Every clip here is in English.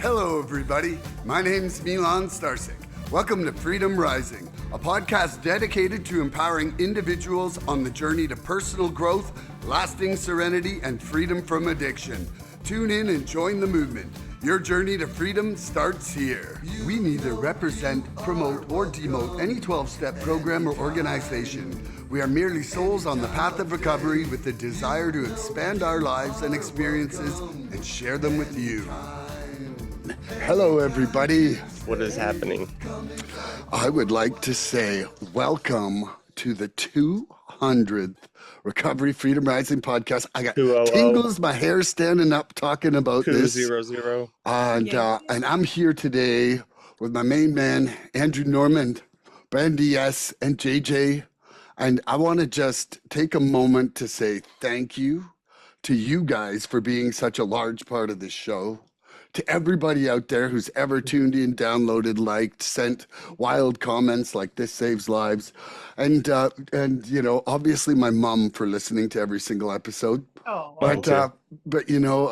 Hello, everybody. My name's Milan Starcic. Welcome to Freedom Rising, a podcast dedicated to empowering individuals on the journey to personal growth, lasting serenity, and freedom from addiction. Tune in and join the movement. Your journey to freedom starts here. We neither represent, promote, or demote any 12-step program or organization. We are merely souls on the path of recovery with the desire to expand our lives and experiences and share them with you. Hello, everybody. What is happening? I would like to say welcome to the 200th Recovery Freedom Rising podcast. I got 200. tingles, my hair standing up talking about this. 200. And I'm here today with my main man, Adrew Normand, Brandi S, and JJ. And I want to just take a moment to say thank you to you guys for being such a large part of this show. To everybody out there who's ever tuned in, downloaded, liked, sent wild comments like this saves lives. And you know, obviously my mom for listening to every single episode. Oh, But you know,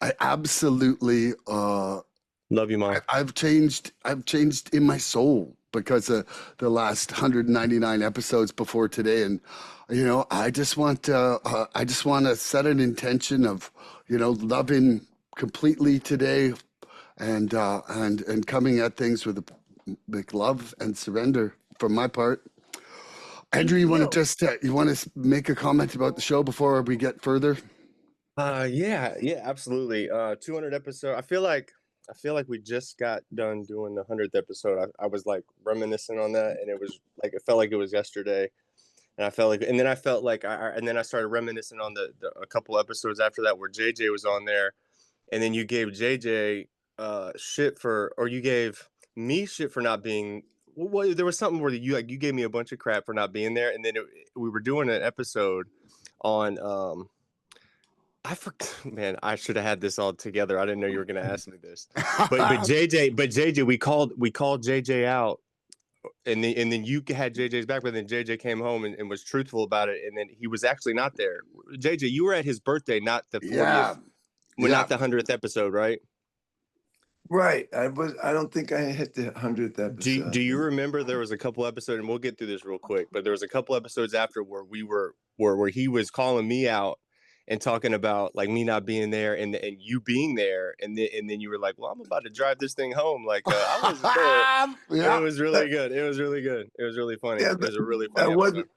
I absolutely love you, Mom. I've changed in my soul because of the last 199 episodes before today. And you know, I just want to set an intention of, you know, loving completely today and coming at things with love and surrender from my part. Andrew, you want to make a comment about the show before we get further? Yeah, absolutely. 200 episode. I feel like we just got done doing the 100th episode. I was like reminiscing on that, and it was like, it felt like it was yesterday. And I felt like, and then I felt like and then I started reminiscing on a couple episodes after that where JJ was on there. And then you gave JJ shit for, or you gave me shit for not being. Well, there was something where you gave me a bunch of crap for not being there, and then we were doing an episode on. I forgot, man. I should have had this all together. I didn't know you were going to ask me this. But JJ, we called JJ out, and then you had JJ's back, but then JJ came home and was truthful about it, and then he was actually not there. JJ, you were at his birthday, not the 40th. Yeah. Not the 100th episode, right? right. I don't think I hit the 100th episode. Do you remember there was a couple episodes, and we'll get through this real quick, but there was a couple episodes after where where he was calling me out and talking about like me not being there and you being there, and then you were like, well, I'm about to drive this thing home. Like I wasn't there. Yeah. It was really good. It was really good. It was really funny. Yeah, it was a really funny episode.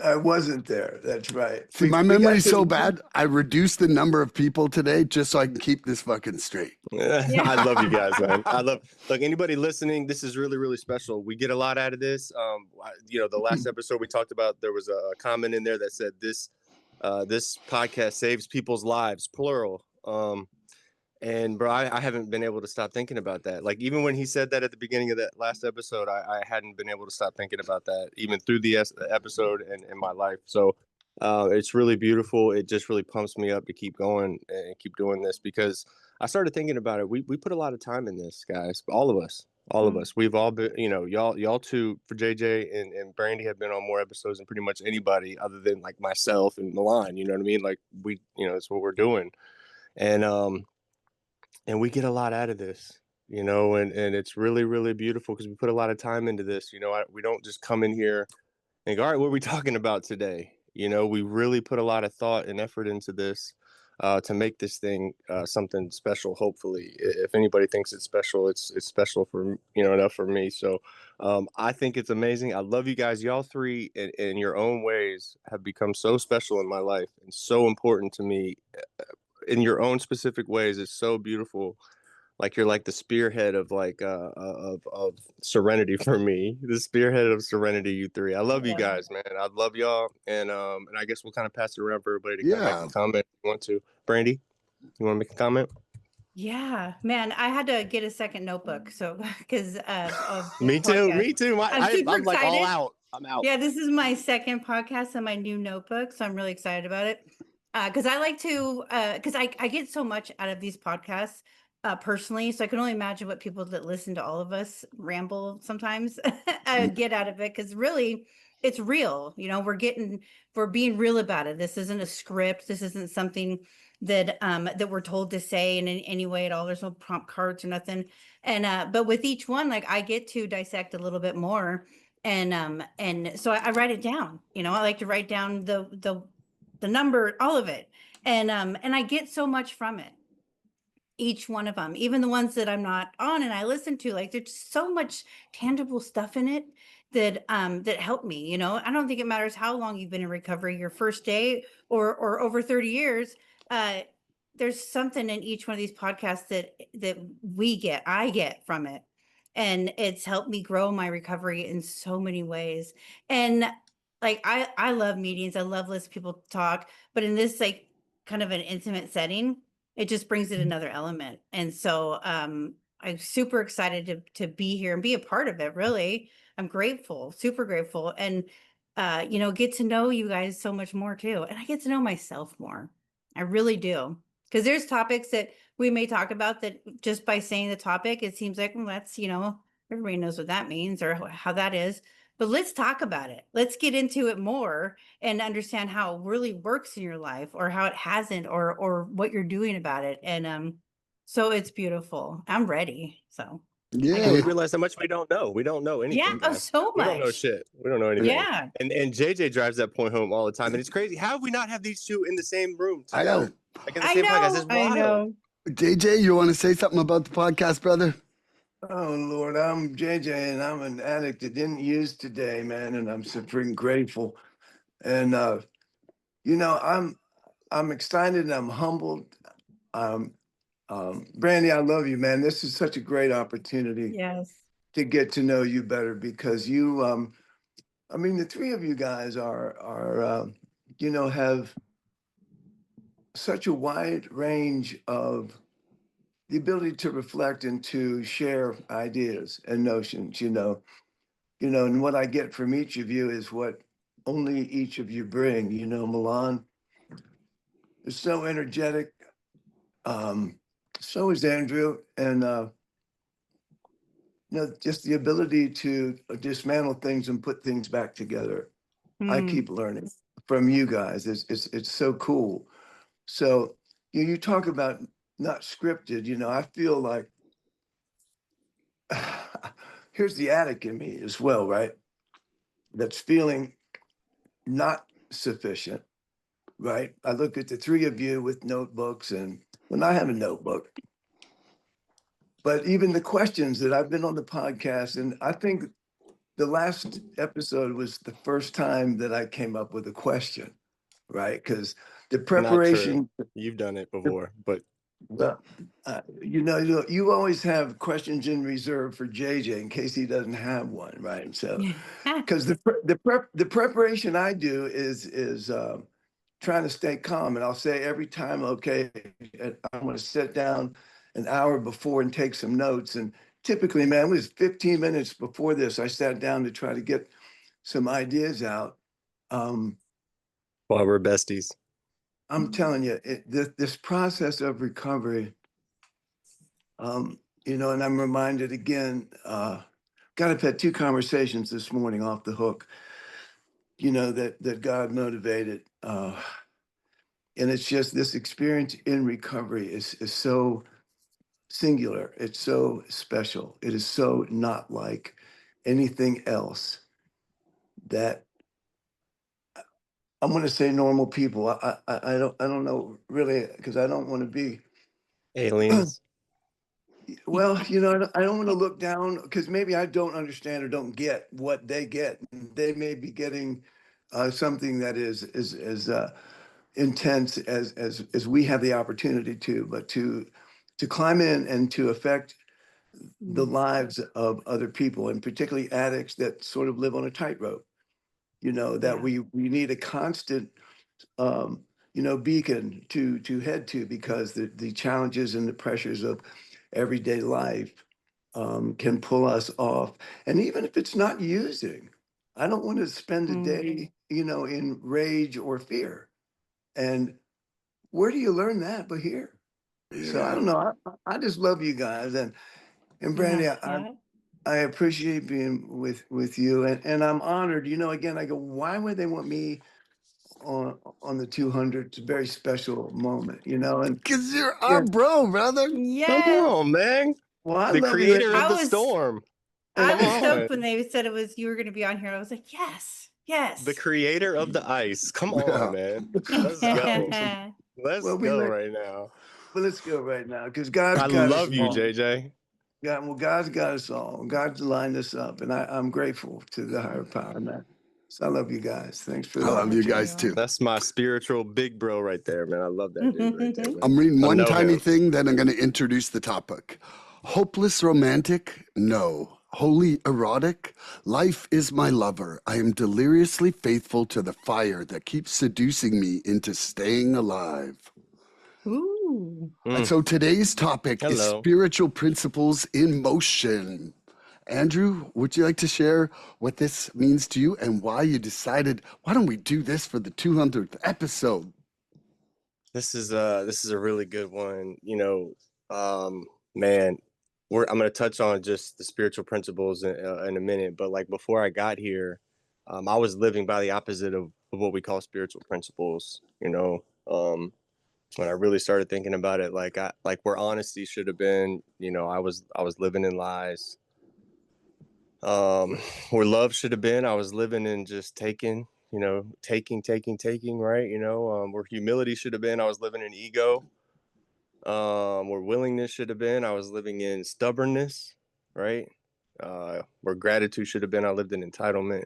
I wasn't there. That's right. See, my memory's so bad, I reduced the number of people today just so I can keep this fucking straight. I love you guys, man. Look, anybody listening, this is really, really special. We get a lot out of this. You know, the last episode we talked about, there was a comment in there that said this podcast saves people's lives, plural. And bro, I haven't been able to stop thinking about that. Like even when he said that at the beginning of that last episode, I hadn't been able to stop thinking about that even through the episode and in my life. So it's really beautiful. It just really pumps me up to keep going and keep doing this because I started thinking about it. We put a lot of time in this, guys. All of us. We've all been, you know, y'all too, for JJ and Brandi have been on more episodes than pretty much anybody other than like myself and Milan. You know what I mean? Like that's what we're doing. And we get a lot out of this, you know, and it's really, really beautiful because we put a lot of time into this. You know, we don't just come in here and go, all right, what are we talking about today? You know, we really put a lot of thought and effort into this to make this thing something special. Hopefully, if anybody thinks it's special, it's special for, you know, enough for me. So I think it's amazing. I love you guys. Y'all three in your own ways have become so special in my life and so important to me. In your own specific ways. It's so beautiful. Like you're like the spearhead of like of serenity for me. The spearhead of serenity, you three. I love you guys, man. I love y'all. And I guess we'll kind of pass it around for everybody to kind of make a comment if you want to. Brandi, you want to make a comment? Yeah, man, I had to get a second notebook. So because me too. I'm like all out. I'm out. Yeah, this is my second podcast on my new notebook. So I'm really excited about it. Because I like to, because I get so much out of these podcasts personally. So I can only imagine what people that listen to all of us ramble sometimes get out of it. Because really, it's real. We're being real about it. This isn't a script. This isn't something that we're told to say in any way at all. There's no prompt cards or nothing. And but with each one, like, I get to dissect a little bit more. And so I write it down. I like to write down the number, all of it. And I get so much from it, each one of them, even the ones that I'm not on and I listen to. Like, there's so much tangible stuff in it that helped me. I don't think it matters how long you've been in recovery, your first day or over 30 years. uh there's something in each one of these podcasts that I get from it, and it's helped me grow my recovery in so many ways. And like, I love meetings, I love listening to people talk, but in this, like, kind of an intimate setting, it just brings it another element. And so I'm super excited to be here and be a part of it. Really, I'm grateful, super grateful. And get to know you guys so much more too. And I get to know myself more. I really do. Because there's topics that we may talk about that just by saying the topic, it seems like, well, that's, everybody knows what that means or how that is. But let's talk about it. Let's get into it more and understand how it really works in your life, or how it hasn't, or what you're doing about it. And so it's beautiful. I'm ready. So And we Yeah. realize how much we don't know. We don't know anything. yeah, Guys. so We don't know much. shit. We don't know anything. Yeah. And JJ drives that point home all the time. And it's crazy. How have we not have these two in the same room I know. together? Like in the same podcast. It's I wild. know. JJ, you want to say something about the podcast, brother? Oh Lord, I'm JJ, and I'm an addict that didn't use today, man, and I'm so freaking grateful. And I'm excited and I'm humbled. Um, Brandi, I love you, man. This is such a great opportunity Yes. to get to know you better, because you, I mean, the three of you guys have such a wide range of the ability to reflect and to share ideas and notions, and what I get from each of you is what only each of you bring. Milan is so energetic. So is Andrew. And, just the ability to dismantle things and put things back together. I keep learning from you guys. It's so cool. So you talk about not scripted. I feel like here's the addict in me as well, right? That's feeling not sufficient, right? I look at the three of you with notebooks, and when I have a notebook, but even the questions that I've been on the podcast, and I think the last episode was the first time that I came up with a question, right? Because the preparation, You've done it before, but well, you always have questions in reserve for JJ in case he doesn't have one, right? So, because the preparation I do is trying to stay calm, and I'll say every time, okay, I'm going to sit down an hour before and take some notes. And typically, man, it was 15 minutes before this, I sat down to try to get some ideas out. While we're besties. I'm telling you, this process of recovery, and I'm reminded again, God, I've had two conversations this morning off the hook, that God motivated. And it's just this experience in recovery is so singular. It's so special. It is so not like anything else that I'm going to say normal people. I don't know really, because I don't want to be Aliens. well, I don't want to look down, because maybe I don't understand or don't get what they get. They may be getting something that is as intense as we have the opportunity to, but to climb in and to affect the lives of other people, and particularly addicts that sort of live on a tightrope. That Yeah. we need a constant beacon to head to, because the challenges and the pressures of everyday life can pull us off. And even if it's not using, I don't want to spend a day, in rage or fear. And where do you learn that but here? So I don't know. I just love you guys. And Brandi, Yeah. I appreciate being with you, and I'm honored. You know, again, I go, why would they want me on the 200? It's a very special moment, you know. And Because you're our yeah, bro, brother. Come Yes. on, man. well, I The love you. creator of I the was storm. I Come was on. stoked when they said it was you were going to be on here. I was like, yes, The yes. creator of the ice. Come on, Yeah. man. Let's go. Well, Let's Well, go right now. let's go right now because God's I got us love you, all. JJ. God's got us all. God's lined us up, and I'm grateful to the higher power, man. So I love you guys. Thanks for I the love you opportunity. guys too. That's my spiritual big bro right there, man. I love that dude right there, man. I'm reading I one know tiny him. thing, then I'm going to introduce the topic. Hopeless romantic? No. Holy erotic? Life is my lover. I am deliriously faithful to the fire that keeps seducing me into staying alive. Ooh. And so today's topic is Hello. spiritual principles in motion. Andrew, would you like to share what this means to you and why you decided, why don't we do this for the 200th episode? This is a really good one. You know, man, I'm gonna touch on just the spiritual principles in a minute, but like before I got here, I was living by the opposite of what we call spiritual principles. You know, when I really started thinking about it, like where honesty should have been. You know, I was living in lies. Where love should have been, I was living in just taking. You know, taking, right? You know, where humility should have been, I was living in ego. Where willingness should have been, I was living in stubbornness, right? Where gratitude should have been, I lived in entitlement.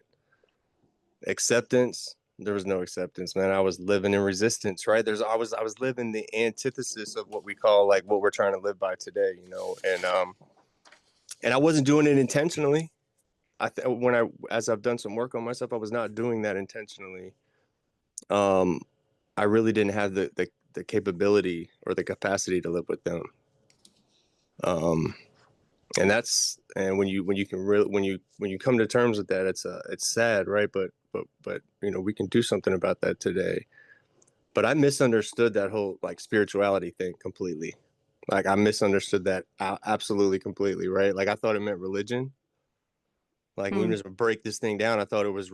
Acceptance, there was no acceptance, man. I was living in resistance, right? I was living the antithesis of what we call like what we're trying to live by today, you know. And I wasn't doing it intentionally. As I've done some work on myself, I was not doing that intentionally. I really didn't have the capability or the capacity to live with them. And when you come to terms with that, it's sad, right? But you know, we can do something about that today. But I misunderstood that whole like spirituality thing completely. Like I misunderstood that absolutely completely, right? Like I thought it meant religion. Like we just break this thing down. I thought it was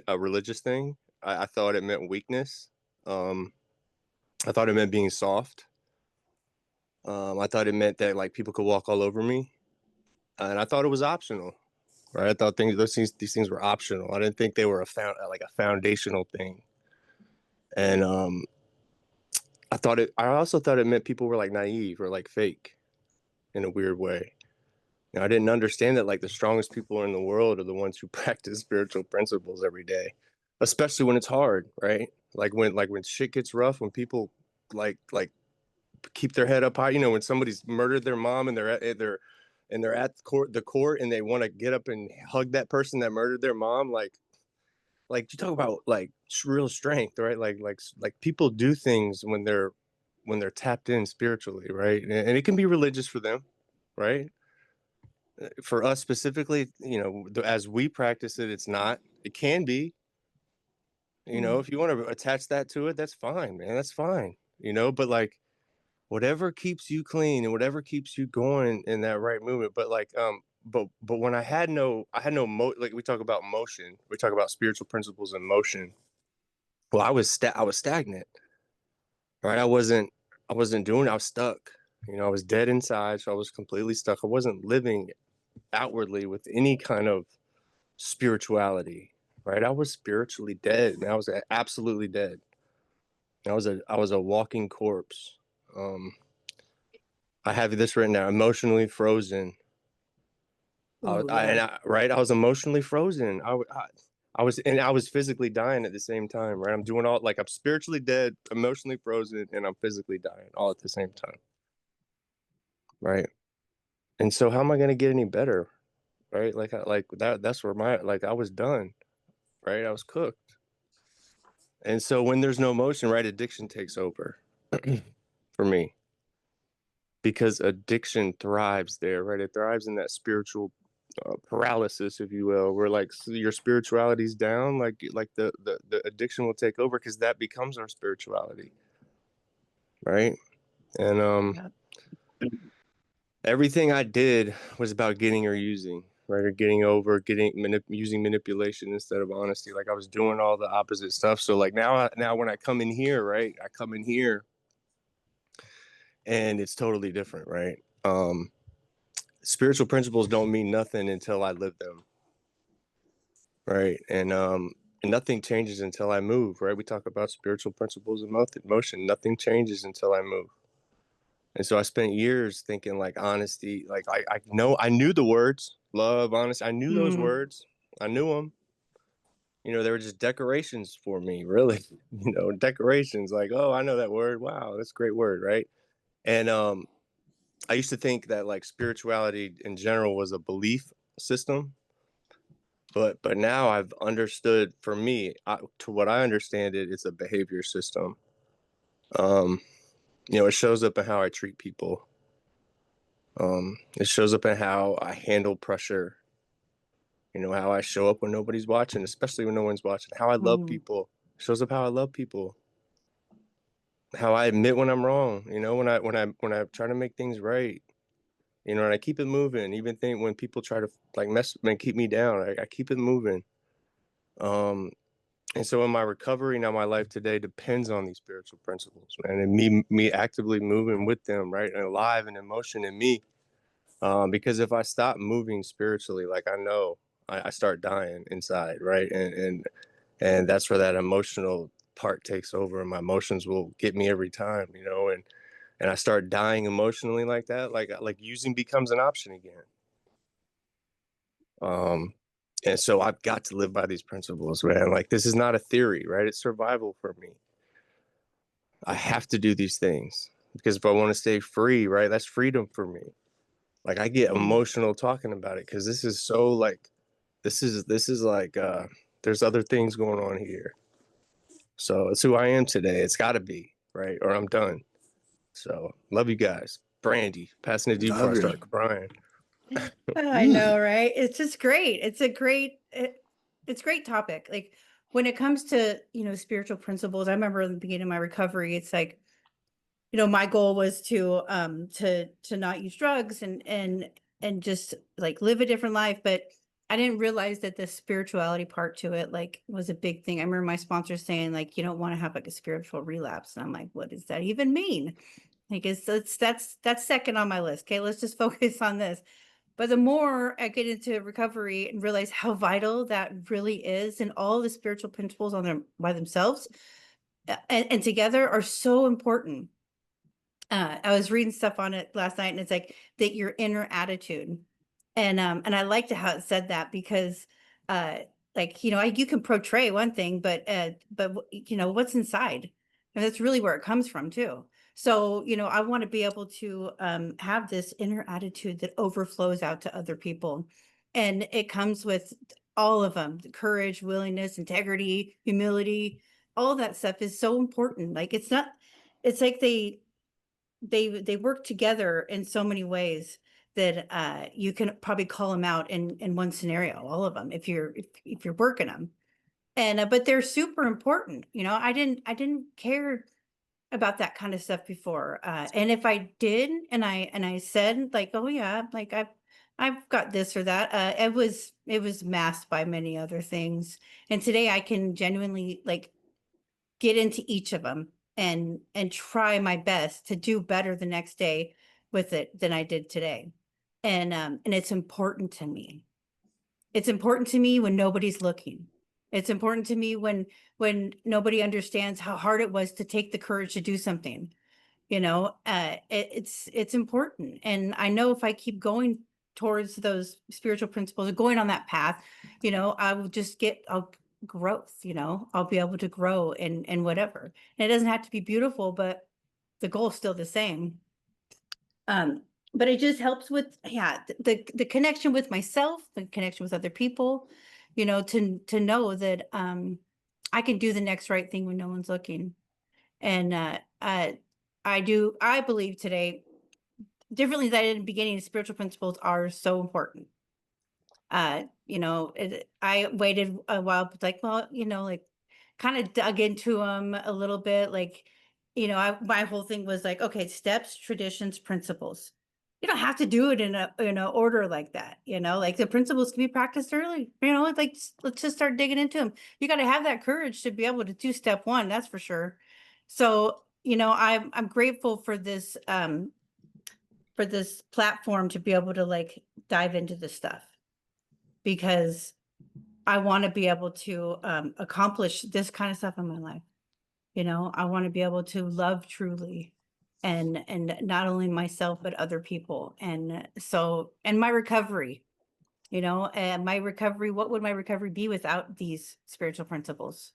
a religious thing. I thought it meant weakness. Um, I thought it meant being soft. I thought it meant that like people could walk all over me, and I thought it was optional. Right, I thought these things were optional. I didn't think they were like a foundational thing. And I also thought it meant people were like naive or like fake in a weird way. You know, I didn't understand that like the strongest people in the world are the ones who practice spiritual principles every day, especially when it's hard, right? Like when shit gets rough, when people like keep their head up high. You know, when somebody's murdered their mom and they're at the court and they want to get up and hug that person that murdered their mom, like you talk about like real strength, right? Like people do things when they're tapped in spiritually, right? And it can be religious for them, right? For us specifically, you know, as we practice it, it's not. It can be, you know, if you want to attach that to it, that's fine, man. That's fine, you know. But like whatever keeps you clean and whatever keeps you going in that right movement. But like but when like we talk about motion, we talk about spiritual principles in motion. Well, I was stagnant, right? I wasn't doing. I was stuck. You know, I was dead inside, so I was completely stuck. I wasn't living outwardly with any kind of spirituality, right? I was spiritually dead, and I was absolutely dead. I was a walking corpse. Um, I have this written down. Emotionally frozen. Right. I was emotionally frozen. I was physically dying at the same time. Right. I'm doing all like I'm spiritually dead, emotionally frozen, and I'm physically dying all at the same time. Right. And so, how am I going to get any better? Right. Like that. That's where I was done. Right. I was cooked. And so, when there's no motion, right, addiction takes over for me because addiction thrives there. Right. It thrives in that spiritual paralysis, if you will, where like your spirituality's down, like the addiction will take over because that becomes our spirituality, right? And everything I did was about getting or using, right? Or using manipulation instead of honesty. Like I was doing all the opposite stuff. So like now when I come in here, right, I come in here and it's totally different, right? Spiritual principles don't mean nothing until I live them, right? And nothing changes until I move, right? We talk about spiritual principles and motion. Nothing changes until I move. And so I spent years thinking like honesty, like I knew the words, love, honesty. I knew those words. I knew them. You know, they were just decorations for me, really. You know, decorations like, oh, I know that word. Wow, that's a great word, right? And I used to think that like spirituality in general was a belief system, but now I've understood. For me, to what I understand it, it's a behavior system. You know, it shows up in how I treat people. It shows up in how I handle pressure. You know, how I show up when nobody's watching, especially when no one's watching. How I love people. It shows up how I love people. How I admit when I'm wrong. You know, when I try to make things right. You know, and I keep it moving. Even when people try to like mess and keep me down, I keep it moving. And so in my recovery now, my life today depends on these spiritual principles, man, and me actively moving with them, right, and alive and emotion in me. Because if I stop moving spiritually, like I know I start dying inside, right, and that's where that emotional part takes over, and my emotions will get me every time, you know, and I start dying emotionally like that, like using becomes an option again. Um, and so I've got to live by these principles, man. Like this is not a theory, right? It's survival for me. I have to do these things because if I want to stay free, right, that's freedom for me. Like I get emotional talking about it because this is so like, this is like, there's other things going on here. So it's who I am today. It's got to be, right, or I'm done. So love you guys. Brandi, passing it to you before I start crying. I know, right? It's just great. It's a great topic. Like when it comes to, spiritual principles, I remember in the beginning of my recovery, it's like, my goal was to not use drugs and just like live a different life. But I didn't realize that the spirituality part to it like was a big thing. I remember my sponsor saying like, you don't want to have like a spiritual relapse. And I'm like, what does that even mean? Like that's second on my list. Okay, let's just focus on this. But the more I get into recovery and realize how vital that really is, and all the spiritual principles on them by themselves and together are so important. I was reading stuff on it last night, and it's like that your inner attitude, and I liked how it said that because, like you can portray one thing, but what's inside, and that's really where it comes from too. So I want to be able to have this inner attitude that overflows out to other people, and it comes with all of them: the courage, willingness, integrity, humility. All that stuff is so important. Like it's not. It's like they work together in so many ways that you can probably call them out in one scenario, all of them, if you're working them. And but they're super important. I didn't care about that kind of stuff before. And if I did, and I said like, oh yeah, like I've got this or that, it was masked by many other things. And today I can genuinely like get into each of them and try my best to do better the next day with it than I did today. And it's important to me. It's important to me when nobody's looking. It's important to me when nobody understands how hard it was to take the courage to do something. It's important. And I know if I keep going towards those spiritual principles, going on that path, I will just I'll growth, I'll be able to grow in whatever. And it doesn't have to be beautiful, but the goal is still the same. But it just helps with, yeah, the connection with myself, the connection with other people, to know that I can do the next right thing when no one's looking. And I believe today, differently than I did in the beginning, spiritual principles are so important. I waited a while, but like, well, like kind of dug into them a little bit. Like, my whole thing was like, okay, steps, traditions, principles. you don't have to do it in a order like that, like the principles can be practiced early, like let's just start digging into them. You got to have that courage to be able to do step one, that's for sure. So, I'm grateful for this platform to be able to like dive into this stuff, because I want to be able to accomplish this kind of stuff in my life. I want to be able to love truly, and not only myself but other people. And so, and my recovery, and my recovery, what would my recovery be without these spiritual principles?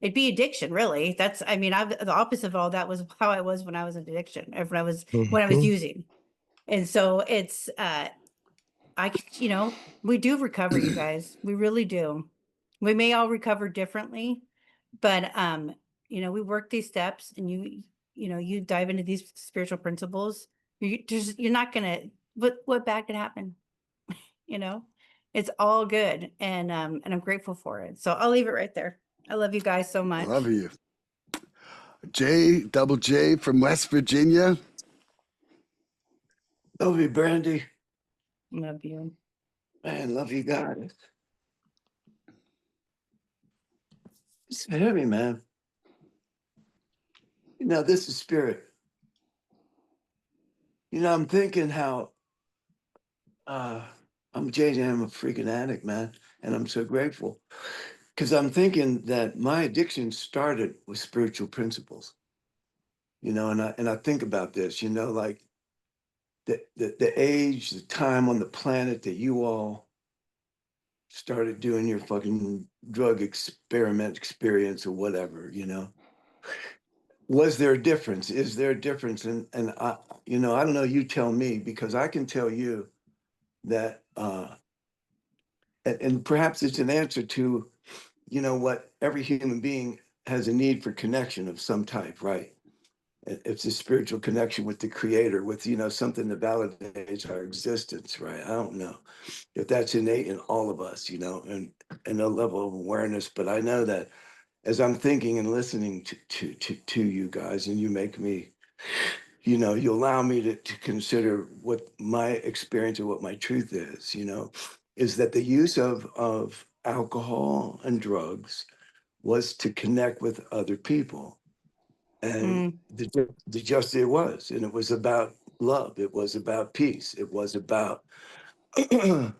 It'd be addiction, really. The opposite of all that was how I was when I was in addiction, or when I was using. And so it's we do recover, you guys. We really do. We may all recover differently, but we work these steps, and you dive into these spiritual principles. You're not gonna, what bad could happen? You know, it's all good, and I'm grateful for it. So I'll leave it right there. I love you guys so much. Love you. Double J from West Virginia. Love you, Brandi. Love you. Man, love you guys. It's heavy, man. This is spirit. I'm thinking how I'm JJ, I'm a freaking addict, man. And I'm so grateful. Because I'm thinking that my addiction started with spiritual principles. And I think about this, like the age, the time on the planet that you all started doing your fucking drug experience or whatever, Was there a difference? Is there a difference? And I don't know, you tell me, because I can tell you that and perhaps it's an answer to, what every human being has a need for connection of some type, right? It's a spiritual connection with the creator, with, something that validates our existence, right? I don't know if that's innate in all of us, and a level of awareness. But I know that as I'm thinking and listening to you guys, and you make me, you allow me to consider what my experience or what my truth is that the use of alcohol and drugs was to connect with other people. And just it was. And it was about love. It was about peace. It was about, it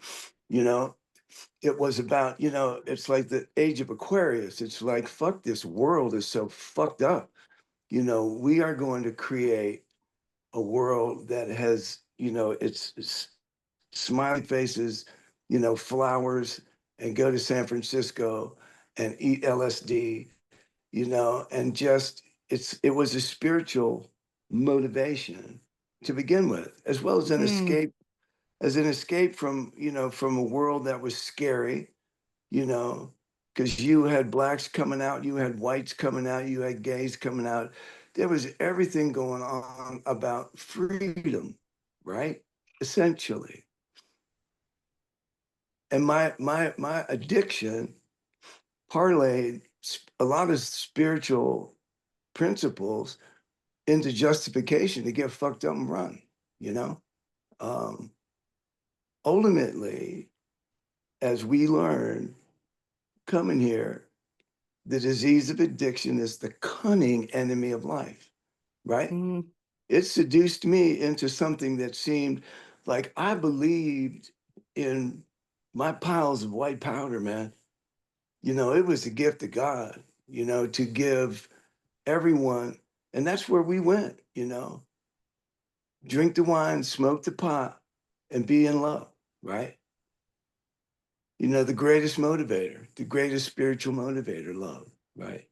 was about, it's like the age of Aquarius. It's like, fuck, this world is so fucked up. We are going to create a world that has, it's smiley faces, flowers, and go to San Francisco and eat LSD, and just it was a spiritual motivation to begin with, as well as an escape from, from a world that was scary, because you had blacks coming out, you had whites coming out, you had gays coming out. There was everything going on about freedom, right? Essentially. And my addiction parlayed a lot of spiritual principles into justification to get fucked up and run, Um, ultimately, as we learn coming here, the disease of addiction is the cunning enemy of life, right? It seduced me into something that seemed like I believed in my piles of white powder, man. It was a gift of God, to give everyone. And that's where we went, drink the wine, smoke the pot, and be in love, right? The greatest motivator, the greatest spiritual motivator, love, right?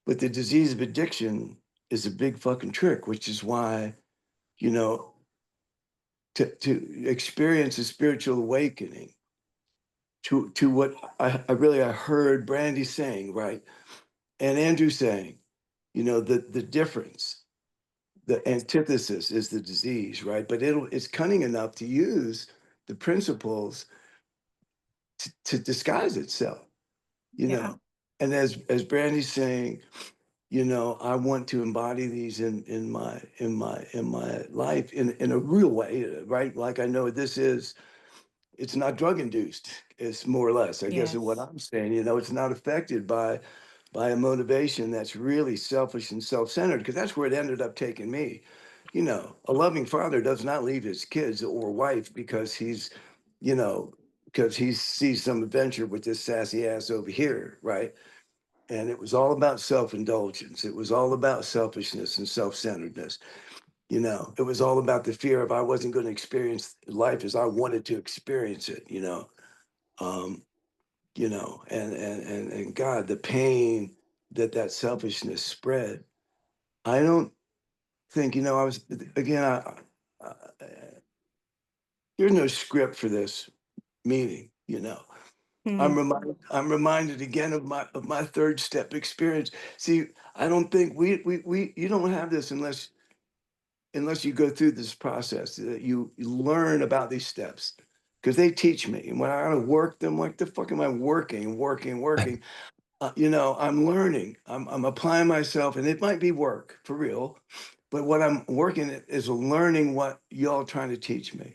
But the disease of addiction is a big fucking trick, which is why, to experience a spiritual awakening to what I heard Brandi saying, right? And Andrew saying, the difference, the antithesis is the disease, right? But it's cunning enough to use the principles to disguise itself, Yeah. And as Brandy's saying, I want to embody these in my life in a real way, right? Like I know it's not drug induced. It's more or less, I guess, is what Yes. I'm saying. It's not affected by a motivation that's really selfish and self-centered, because that's where it ended up taking me. A loving father does not leave his kids or wife because you know, he sees some adventure with this sassy ass over here, right? And it was all about self-indulgence. It was all about selfishness and self-centeredness. It was all about the fear of I wasn't going to experience life as I wanted to experience it, um, and God, the pain that selfishness spread. I don't think, I was, again, I, there's no script for this meeting. Mm. I'm reminded again of my third step experience. See, I don't think you don't have this unless you go through this process. You learn about these steps because they teach me. And when I work them, like the fuck am I working? I'm learning. I'm applying myself, and it might be work for real, but what I'm working at is learning what y'all trying to teach me.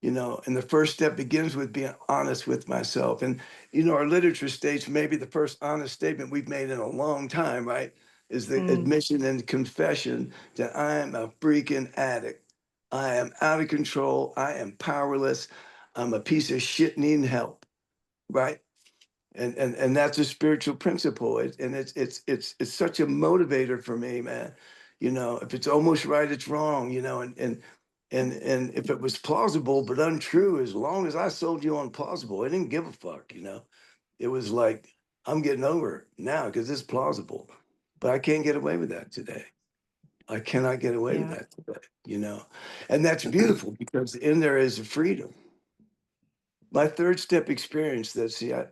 And the first step begins with being honest with myself. And, our literature states maybe the first honest statement we've made in a long time, right? Is the Mm. admission and confession that I am a freaking addict. I am out of control. I am powerless. I'm a piece of shit needing help, right? And that's a spiritual principle. It's such a motivator for me, man. If it's almost right, it's wrong. And if it was plausible but untrue, as long as I sold you on plausible, I didn't give a fuck. It was like I'm getting over it now because it's plausible, but I can't get away with that today. I cannot get away with Yeah. that today. And that's beautiful because in there is a freedom. My third step experience that see I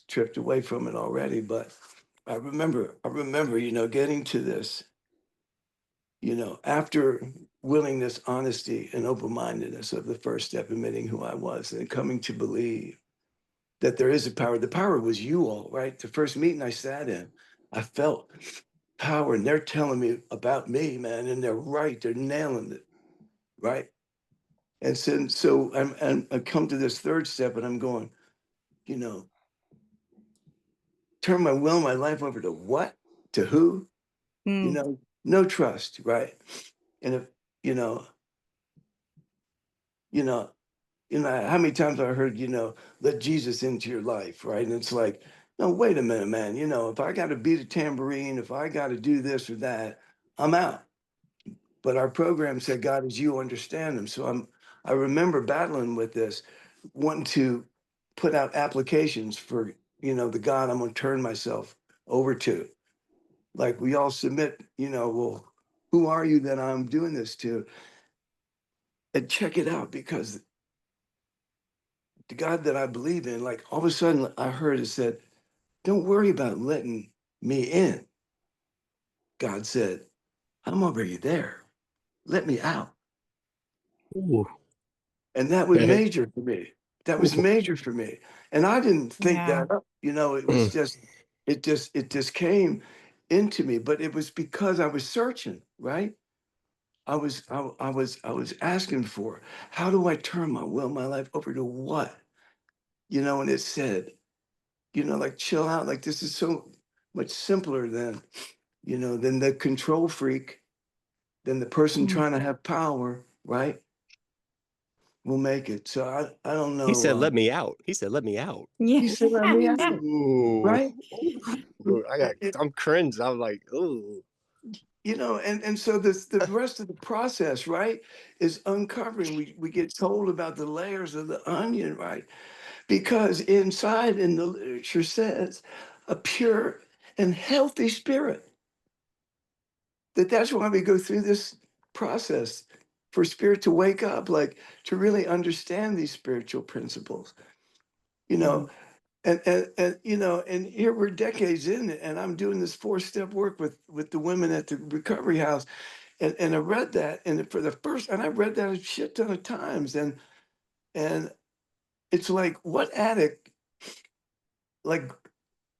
tripped away from it already, but I remember, getting to this, after willingness, honesty, and open-mindedness of the first step, admitting who I was, and coming to believe that there is a power. The power was you all, right? The first meeting I sat in, I felt power, and they're telling me about me, man, and they're right, they're nailing it, right? And so I come to this third step, and I'm going, you know, turn my will, my life over to what? To who? Mm. No trust, right? And if, you know, you know, how many times I heard, let Jesus into your life, right? And it's like, no, wait a minute, man. If I got to beat a tambourine, if I got to do this or that, I'm out. But our program said, God, as you understand them. So I remember battling with this, wanting to put out applications for, the God I'm going to turn myself over to. Like we all submit, well, who are you that I'm doing this to? And check it out, because the God that I believe in, like all of a sudden I heard it said, don't worry about letting me in. God said, I'm already there. Let me out. Ooh, And that was okay. major for me. That was Ooh. major for me. And I didn't think Yeah. that up. It was Mm. it just came into me, but it was because I was searching, right? I was asking for, how do I turn my will, my life over to what? And it said, like chill out. Like this is so much simpler than the control freak, than the person Mm. trying to have power, right? Will make it. So I don't He know. said, "Let me out." He said, "Let me out." Yeah. He said, let me out, Ooh, right? ooh, I'm cringed. I'm like, ooh. And so the rest of the process, right, is uncovering. We get told about the layers of the onion, right? Because inside, in the literature says, a pure and healthy spirit. That's why we go through this process, for spirit to wake up, like to really understand these spiritual principles. You know, Mm. and here we're decades in, and I'm doing this 4-step work with the women at the recovery house. And I read that, and for the first, and I read that a shit ton of times, and it's like, what addict like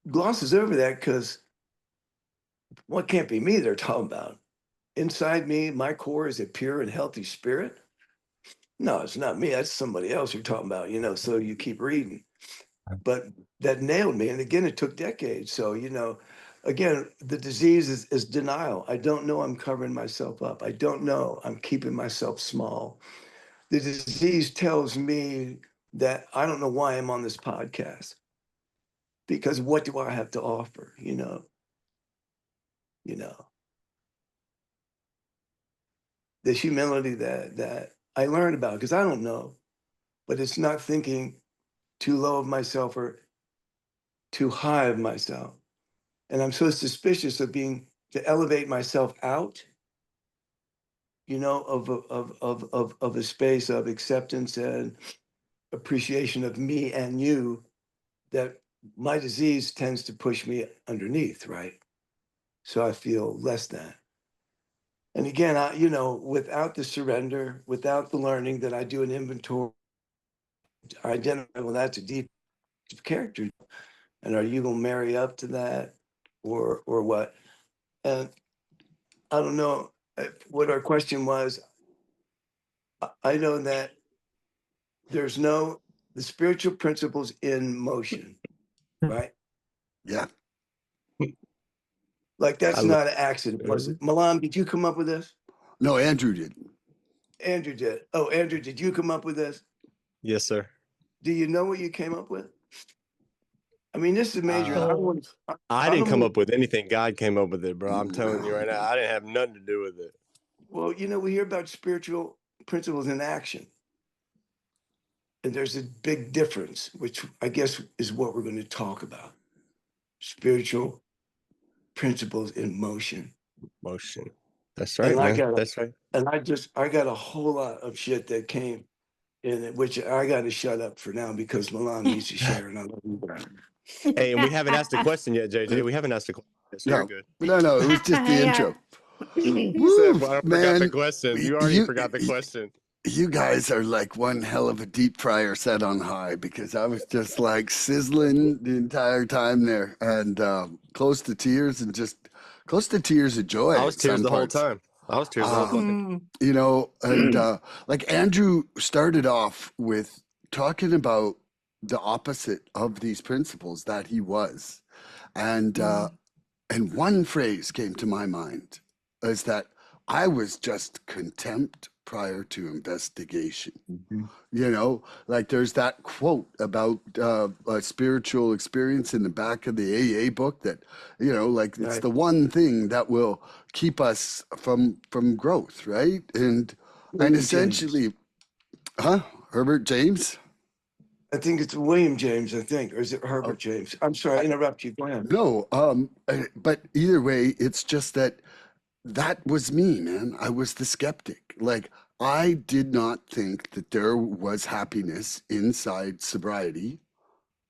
glosses over that? Because Well, it can't be me they're talking about. Inside me, my core is a pure and healthy spirit. No, it's not me. That's somebody else you're talking about, you know. So you keep reading. But that nailed me. And again, it took decades. So, you know, again, the disease is denial. I don't know I'm covering myself up. I don't know I'm keeping myself small. The disease tells me that I don't know why I'm on this podcast because what do I have to offer? You know, the humility that I learned about because I don't know, but it's not thinking too low of myself or too high of myself. And I'm so suspicious of being to elevate myself out, you know, of a space of acceptance and appreciation of me and you, that my disease tends to push me underneath, right? So I feel less than. And again, you know, without the surrender, without the learning that I do an inventory, I identify, well, that's a deep character. And are you gonna marry up to that or what? And I don't know what our question was. I know that there's no the spiritual principles in motion, right? Yeah. Like I that's love not an accident, was it. it? Milan, did you come up with this? No, Andrew did. Andrew did. Oh, Andrew, did you come up with this? Yes, sir. Do you know what you came up with? I mean, this is major, and I don't Uh, want. I I didn't don't come want. up with anything. God came up with it, bro. I'm telling you right now. I didn't have nothing to do with it. Well, you know, we hear about spiritual principles in action, and there's a big difference, which I guess is what we're going to talk about. Spiritual principles in motion. Motion. That's And right, I man. got That's right. I got a whole lot of shit that came in it, which I got to shut up for now because Milan needs to share, and I love you, brother. Hey, and we haven't asked the question yet, JJ. We haven't asked the question yet, so you're No, good. no, it was just the Yeah. intro. He said, Woo, well, I forgot the man. question. You already You, forgot the question. you guys are like one hell of a deep fryer set on high because I was just like sizzling the entire time there and close to tears and just close to tears of joy I was at tears some the whole parts. time. I was tears the whole time. Mm. You know, and like Andrew started off with talking about the opposite of these principles that he was. And and one phrase came to my mind is that I was just contempt prior to investigation. You know, like there's that quote about a spiritual experience in the back of the AA book that, you know, like it's Right. the one thing that will keep us from growth, right? And William James. essentially, huh? Herbert James? I think it's William James, I think, or is it Oh, Herbert James? I'm sorry, I interrupt you. Go ahead. no, but either way, it's just that that was me, man. I was the skeptic. Like, I did not think that there was happiness inside sobriety.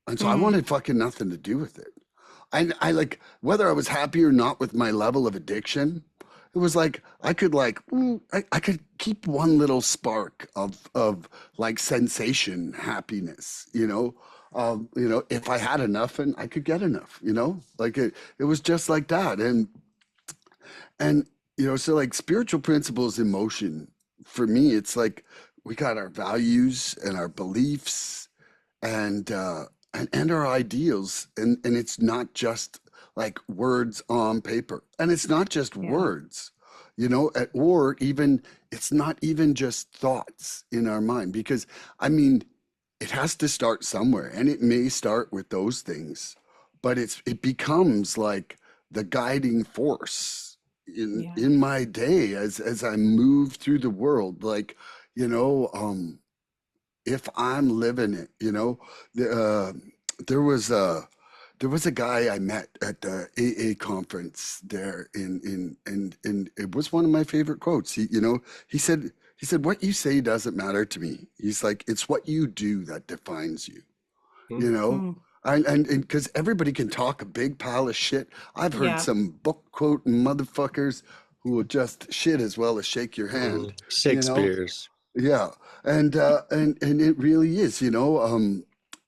And so I Mm. wanted fucking nothing to do with it. I like, whether I was happy or not with my level of addiction, it was like, I could like, I could keep one little spark of like sensation, happiness, you know, if I had enough and I could get enough, you know, like it was just like that. And you know, so like spiritual principles in motion, for me, it's like we got our values and our beliefs and and our ideals, and it's not just like words on paper, and it's not just Yeah. words, you know, or even it's not even just thoughts in our mind, because I mean, it has to start somewhere, and it may start with those things, but it becomes like the guiding force Yeah. in my day as I move through the world, like, you know, if I'm living it, you know, the, there was a there was a guy I met at the AA conference there and it was one of my favorite quotes. You know, he said, "What you say doesn't matter to me." He's like, "It's what you do that defines you." You know, Mm. and because everybody can talk a big pile of shit. I've heard Yeah. some book quoting motherfuckers who will just shit as well as shake your hand. You know, Shakespeare's. yeah, and it really is, you know,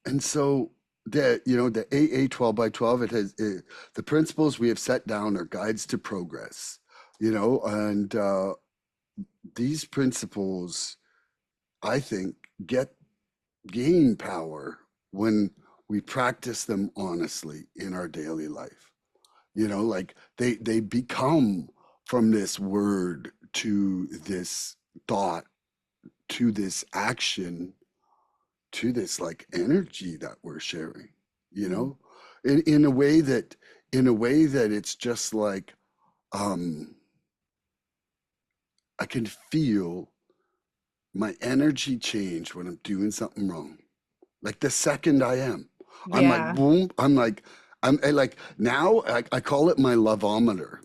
and so the AA 12 by 12, the principles we have set down are guides to progress, and these principles, I think, gain power when we practice them honestly in our daily life. Like they become, from this word to this thought to this action to this like energy that we're sharing, in a way that it's just like, I can feel my energy change when I'm doing something wrong. Like the second I'm like, Yeah. boom, I like now I call it my loveometer.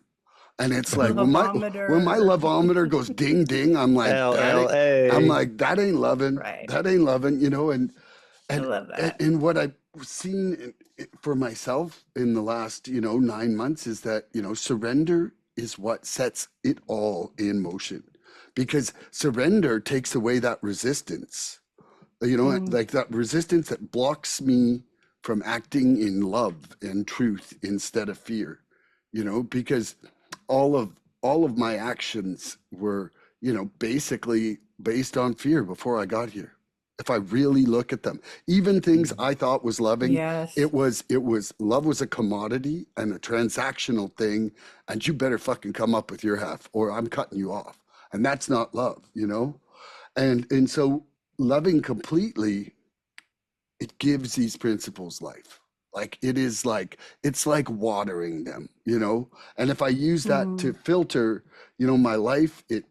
And it's like when my Lavometer. loveometer goes ding ding, I'm like, LLA. that ain't loving. Right. That ain't loving, and I and love that. and what I've seen for myself in the last 9 months is that surrender is what sets it all in motion, because surrender takes away that resistance, Mm. like that resistance that blocks me from acting in love and truth instead of fear, because all of my actions were basically based on fear before I got here. If I really look at them, even things I thought was loving, Yes. it was love was a commodity and a transactional thing, and you better fucking come up with your half or I'm cutting you off. And that's not love, and so loving completely, it gives these principles life. Like it's like watering them, and if I use that to Mm. filter my life, it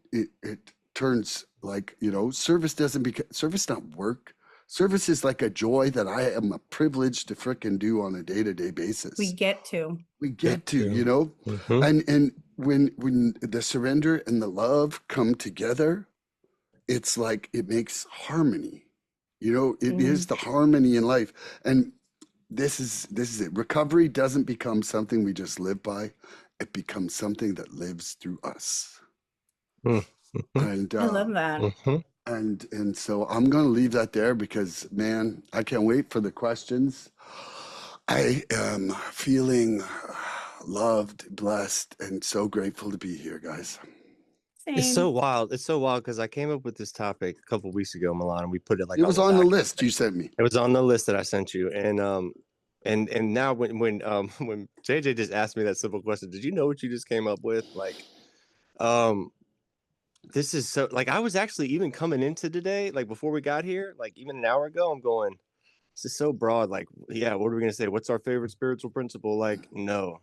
turns like, service not work. Service is like a joy that I am a privilege to frickin' do on a day-to-day basis. We get to. We get to, Mhm. and when the surrender and the love come together, it's like it makes harmony. It is the harmony in life. And this is it. Recovery doesn't become something we just live by. It becomes something that lives through us. Mhm. And I love that. Mhm. and so I'm gonna leave that there because, man, I can't wait for the questions. I am feeling loved, blessed, and so grateful to be here, guys. It's Same. so wild. It's so wild because I came up with this topic a couple weeks ago, Milan, and we put it like It on was the on the document. list you sent me. It was on the list that I sent you, and now when when JJ just asked me that simple question, did you know what you just came up with? Like, this is so, like, I was actually even coming into today, like before we got here, like even an hour ago, I'm going, this is so broad. Like, yeah, what are we gonna say? What's our favorite spiritual principle? Like, no.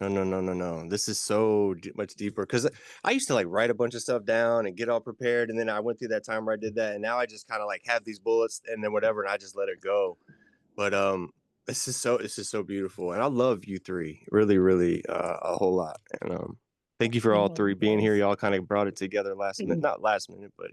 This is so much deeper because I used to like write a bunch of stuff down and get all prepared, and then I went through that time where I did that, and now I just kind of like have these bullets and then whatever, and I just let it go. But this is so beautiful, and I love you three really, really a whole lot. And thank you for I all love three you being here. guys. Y'all kind of brought it together last minute, not last minute, but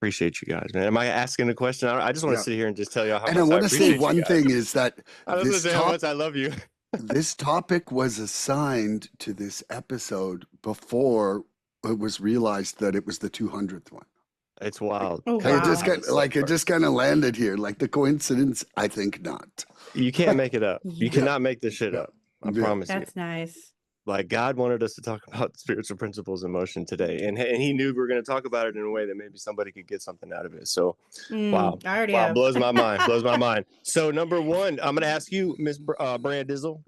appreciate you guys, man. Am I asking a question? I just want to Yeah. sit here and just tell y'all how And I much I want to say appreciate you one guys. thing is that I was gonna say how much I love you. this topic was assigned to this episode before it was realized that it was the 200th one. It's wild. Oh, It just wow. kind of landed here. Like the coincidence, I think not. You can't make it up. You Yeah. cannot make this shit Yeah. up. I Yeah. promise you. That's nice. Like, God wanted us to talk about spiritual principles in motion today, and he knew we were going to talk about it in a way that maybe somebody could get something out of it. So, wow, I already have. blows my mind. Blows my mind. So, number one, I'm going to ask you, Miss Brand Dizzle,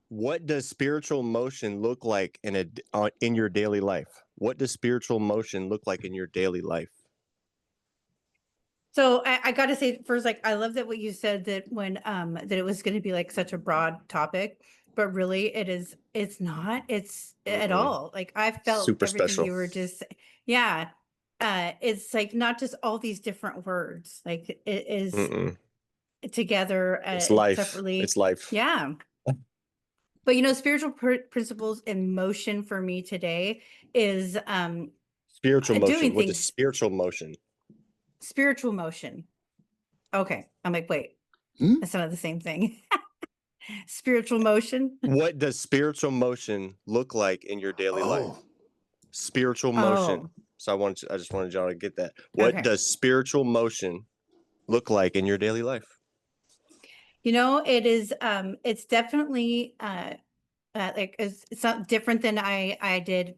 what does spiritual motion look like in your daily life? What does spiritual motion look like in your daily life? So I got to say first, like, I love that what you said that when that it was going to be like such a broad topic, but really it's not. It's at all. Like I felt Super everything special. you were just, yeah. It's like not just all these different words. Like it is Mm-mm. together It's life. separately. It's life. Yeah. But spiritual principles in motion for me today is Spiritual motion. doing What is things. spiritual motion? Spiritual motion. Okay. I'm like, wait, Hmm? that's not the same thing. Spiritual motion. What does spiritual motion look like in your daily life? Oh, Spiritual motion. So I just wanted y'all to get that. What Okay. does spiritual motion look like in your daily life? It is, it's definitely, like it's not different than I did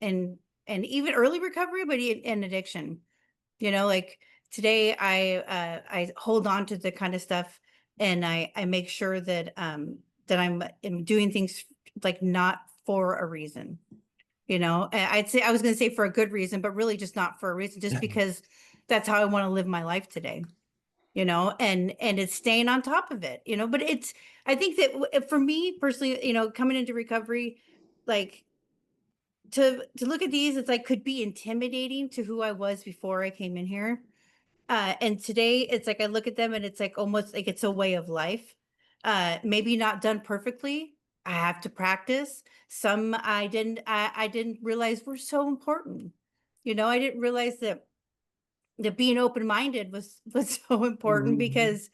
in, and even early recovery, but in addiction. Like today I hold on to the kind of stuff, and I make sure that that am doing things like not for a reason. I'd say, I was going to say for a good reason, but really just not for a reason, just because that's how I want to live my life today. And it's staying on top of it. But I think that for me personally, coming into recovery, like to look at these, it's like could be intimidating to who I was before I came in here. And today it's like I look at them and it's like almost like it's a way of life. Maybe not done perfectly. I have to practice. Some I didn't realize were so important. I didn't realize that being open-minded was so important, Mhm. because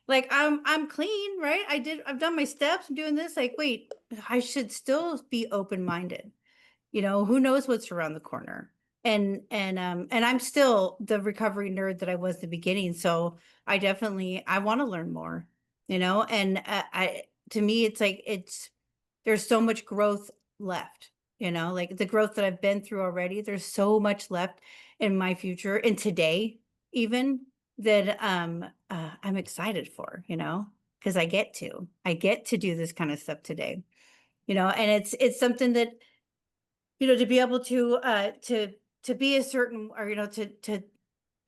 like I'm clean, right? I've done my steps, I'm doing this. Like, wait, I should still be open-minded. Who knows what's around the corner. And I'm still the recovery nerd that I was at the beginning. So I want to learn more, and I to me, it's like there's so much growth left, like the growth that I've been through already. There's so much left in my future, and today even, that I'm excited for, because I get to do this kind of stuff today, and it's something that, to be able to be a certain, or to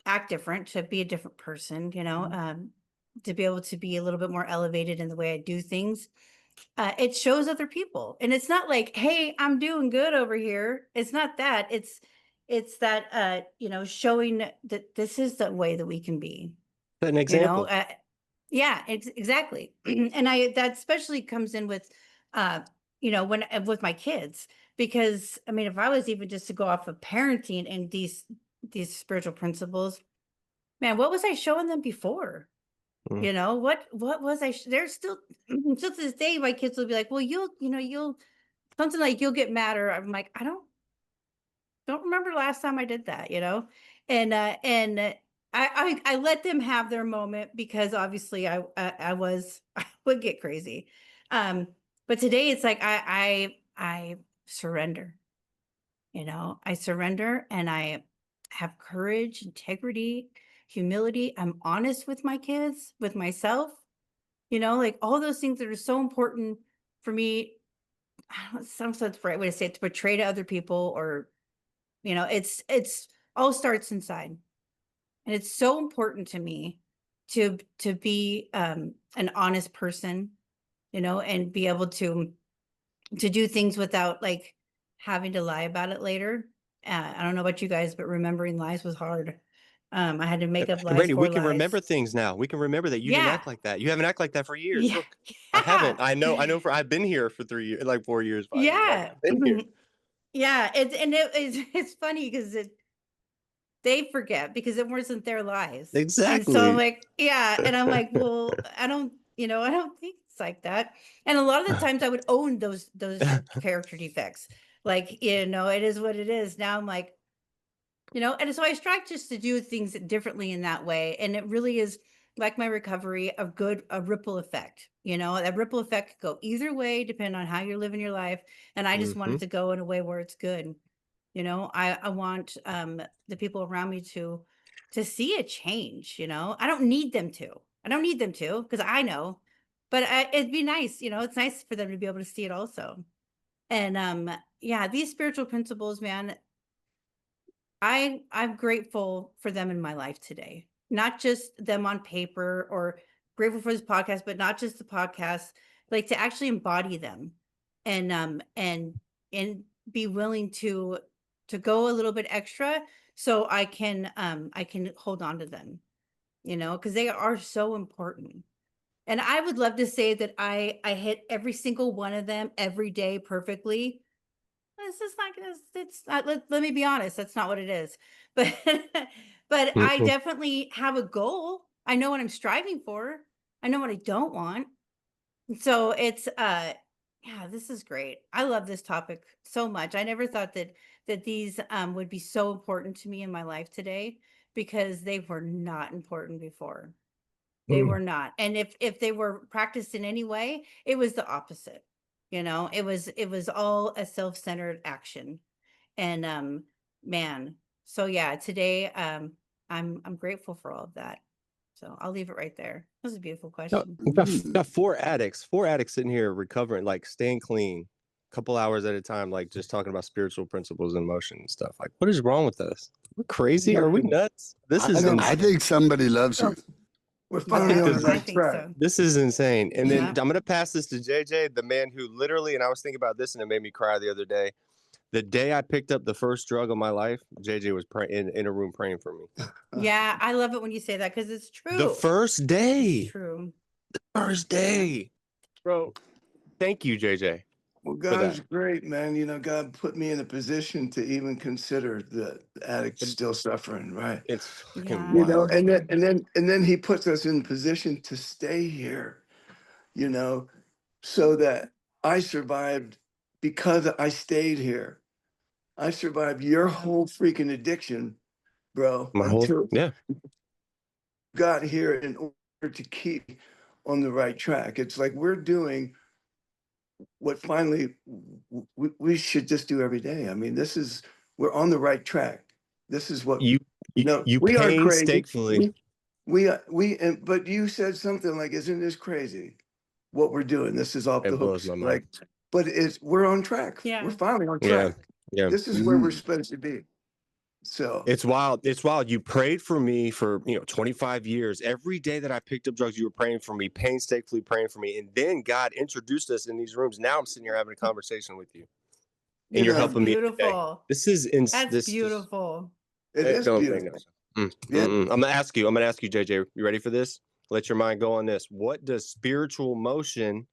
act different, to be a different person, to be able to be a little bit more elevated in the way I do things. It shows other people, and it's not like, hey, I'm doing good over here. It's not that. It's that, showing that this is the way that we can be. An You know, example. uh, yeah, exactly. And that especially comes in with, when with my kids, because I mean, if I was even just to go off of parenting and these spiritual principles, man, what was I showing them before? Mm. What was they're still still to this day, my kids will be like, well, you'll something like you'll get mad, or I'm like, I don't remember last time I did that, and I let them have their moment, because obviously I was I would get crazy. But today it's like I surrender, I surrender, and I have courage, integrity, humility. I'm honest with my kids, with myself, like all those things that are so important for me. I don't know, some sense the right way to say it, to portray to other people, or it's all starts inside. And it's so important to me to be an honest person, and be able to do things without like having to lie about it later. I don't know about you guys, but remembering lies was hard. I had to make up lies Brady, we for can remember lies. things now. We can remember that you didn't Yeah. act like that. You haven't acted like that for years. Yeah. Look, I Yeah. haven't. I know for I've been here for 3 years, like 4 years, 5 years. Like Yeah. I've been here. Yeah. It's funny because they forget, because it wasn't their lies. And so I'm Exactly. like, yeah. And I'm like, well, I don't think it's like that. And a lot of the times I would own those character defects. Like, it is what it is. Now I'm like, and so I strive just to do things differently in that way. And it really is like my recovery, a ripple effect. That ripple effect could go either way, depending on how you're living your life. And I just want Hmm. it to go in a way where it's good. I want the people around me to see a change. I don't need them to. I don't need them to, because I know. But it'd be nice. It's nice for them to be able to see it also. And yeah, these spiritual principles, man, I'm grateful for them in my life today. Not just them on paper, or grateful for this podcast, but not just the podcast, like to actually embody them, and be willing to go a little bit extra, so I can hold on to them, because they are so important. And I would love to say that I hit every single one of them every day perfectly. This is not gonna, it's not, let me be honest, that's not what it is. But but I Hmm. definitely have a goal. I know what I'm striving for. I know what I don't want. So it's yeah, this is great. I love this topic so much. I never thought that these would be so important to me in my life today, because they were not important before. They were not. And if they were practiced in any way, it was the opposite. It was all a self-centered action. And man, so yeah, today I'm grateful for all of that. So I'll leave it right there. That was a beautiful No, question. we've got four addicts sitting here recovering, like staying clean, a couple hours at a time, like just talking about spiritual principles and motion and stuff. Like, what is wrong with us? We're crazy? Are we nuts? This is I think somebody loves you. We're finally on the I right think track. so. This is insane. And then Yeah. I'm going to pass this to JJ, the man who literally, and I was thinking about this and it made me cry the other day. The day I picked up the first drug of my life, JJ was in a room praying for me. Yeah, I love it when you say that because it's true. The first day. It's true. First day. Bro, thank you, JJ. Well, God is great, man. God put me in a position to even consider the addict still suffering, right? It's fucking Yeah. wild. And then he puts us in position to stay here, so that I survived because I stayed here. I survived your whole freaking addiction, bro, until got here in order to keep on the right track. It's like we're doing what finally we should just do every day. I mean, we're on the right track. This is what you we are crazy. painstakingly. But you said something like, "Isn't this crazy? What we're doing? This is off the hooks." Blows my mind. Like, but we're on track. Yeah. We're finally on track. Yeah. This is where we're supposed to be. So It's wild. It's wild. You prayed for me for 25 years. Every day that I picked up drugs, you were praying for me, painstakingly praying for me. And then God introduced us in these rooms. Now I'm sitting here having a conversation with you. And you're helping me. Beautiful. This is That's beautiful. It is beautiful. Yeah. I'm gonna ask you, JJ. You ready for this? Let your mind go on this. What does spiritual motion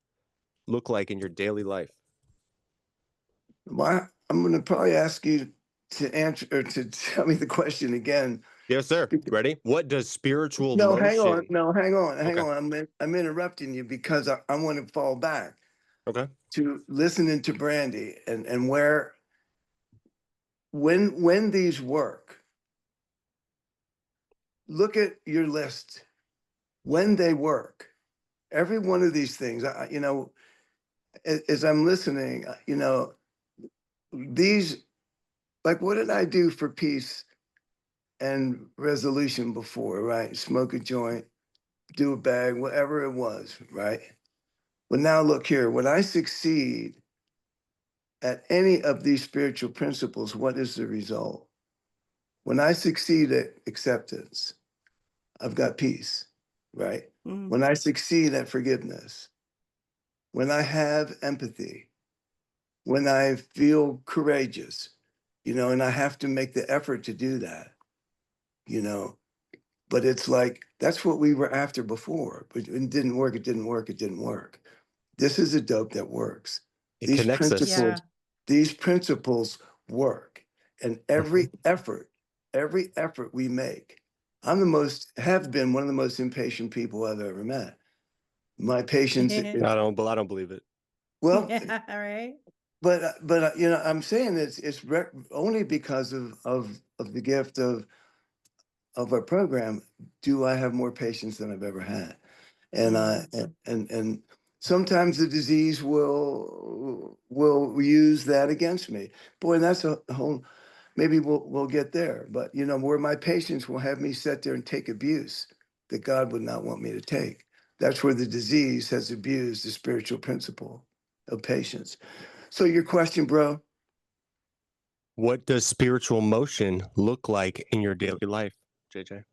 look like in your daily life? I'm going to probably ask you to answer or to tell me the question again. Yes, sir. Ready? What does spiritual No, motion? hang on. I'm interrupting you because I want to fall back. Okay. To listening to Brandi and where when these work, look at your list. When they work, every one of these things, as I'm listening, these, like, what did I do for peace and resolution before, right? Smoke a joint, do a bag, whatever it was, right? But now look here, when I succeed at any of these spiritual principles, what is the result? When I succeed at acceptance, I've got peace, right? When I succeed at forgiveness, when I have empathy, when I feel courageous, and I have to make the effort to do that, but it's like, that's what we were after before, but it didn't work. This is a dope that works. These principles work. And every effort we make, have been one of the most impatient people I've ever met. My patience. I don't believe it. Well, yeah, all right. But I'm saying it's only because of the gift of our program. Do I have more patience than I've ever had? And and sometimes the disease will use that against me. Boy, and that's a whole. Maybe we'll get there. But where my patience will have me sit there and take abuse that God would not want me to take. That's where the disease has abused the spiritual principle of patience. So your question, bro. What does spiritual motion look like in your daily life, JJ?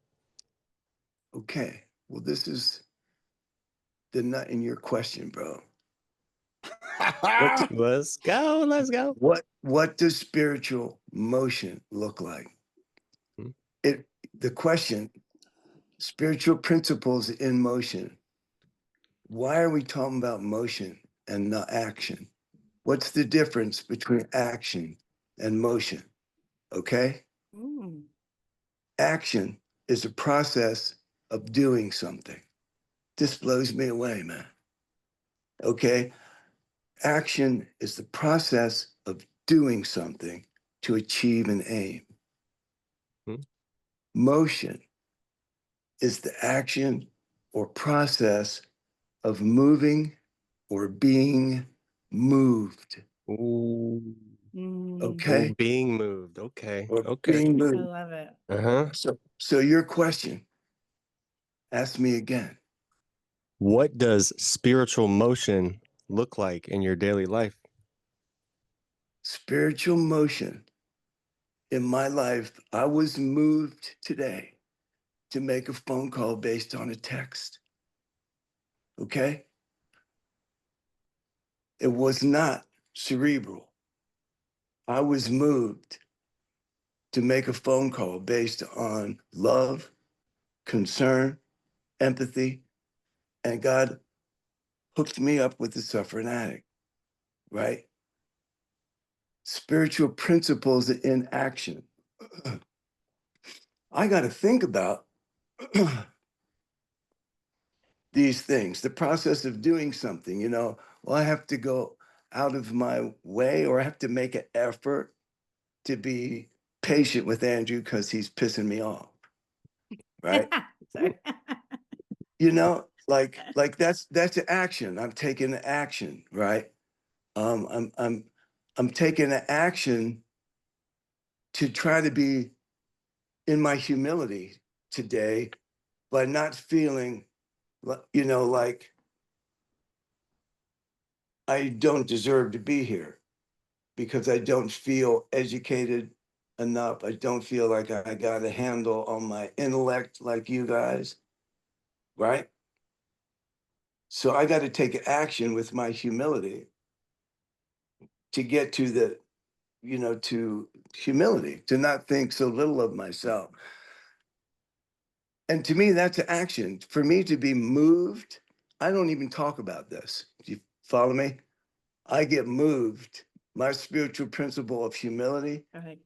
Okay. Well, this is the nut in your question, bro. Let's go. What does spiritual motion look like? The question, spiritual principles in motion. Why are we talking about motion and not action? What's the difference between action and motion? Okay? Action is a process of doing something. This blows me away, man. Okay? Action is the process of doing something to achieve an aim. Motion is the action or process of moving or being moved. Ooh. Okay? Ooh, being moved. Okay. Or Okay. being I moved. love it. Uh-huh. So your question, ask me again. What does spiritual motion look like in your daily life? Spiritual motion in my life, I was moved today to make a phone call based on a text. Okay? It was not cerebral. I was moved to make a phone call based on love, concern, empathy, and God hooked me up with the suffering addict, right? Spiritual principles in action. I got to think about these things, the process of doing something, well, I have to go out of my way or I have to make an effort to be patient with Andrew because he's pissing me off, right? Sorry. Like that's an action. I'm taking an action, right? I'm taking an action to try to be in my humility today by not feeling, like I don't deserve to be here because I don't feel educated enough. I don't feel like I got a handle on my intellect like you guys, right? So I got to take action with my humility to get to to humility, to not think so little of myself. And to me, that's action. For me to be moved, I don't even talk about this. Do you follow me? I get moved. My spiritual principle of humility Okay.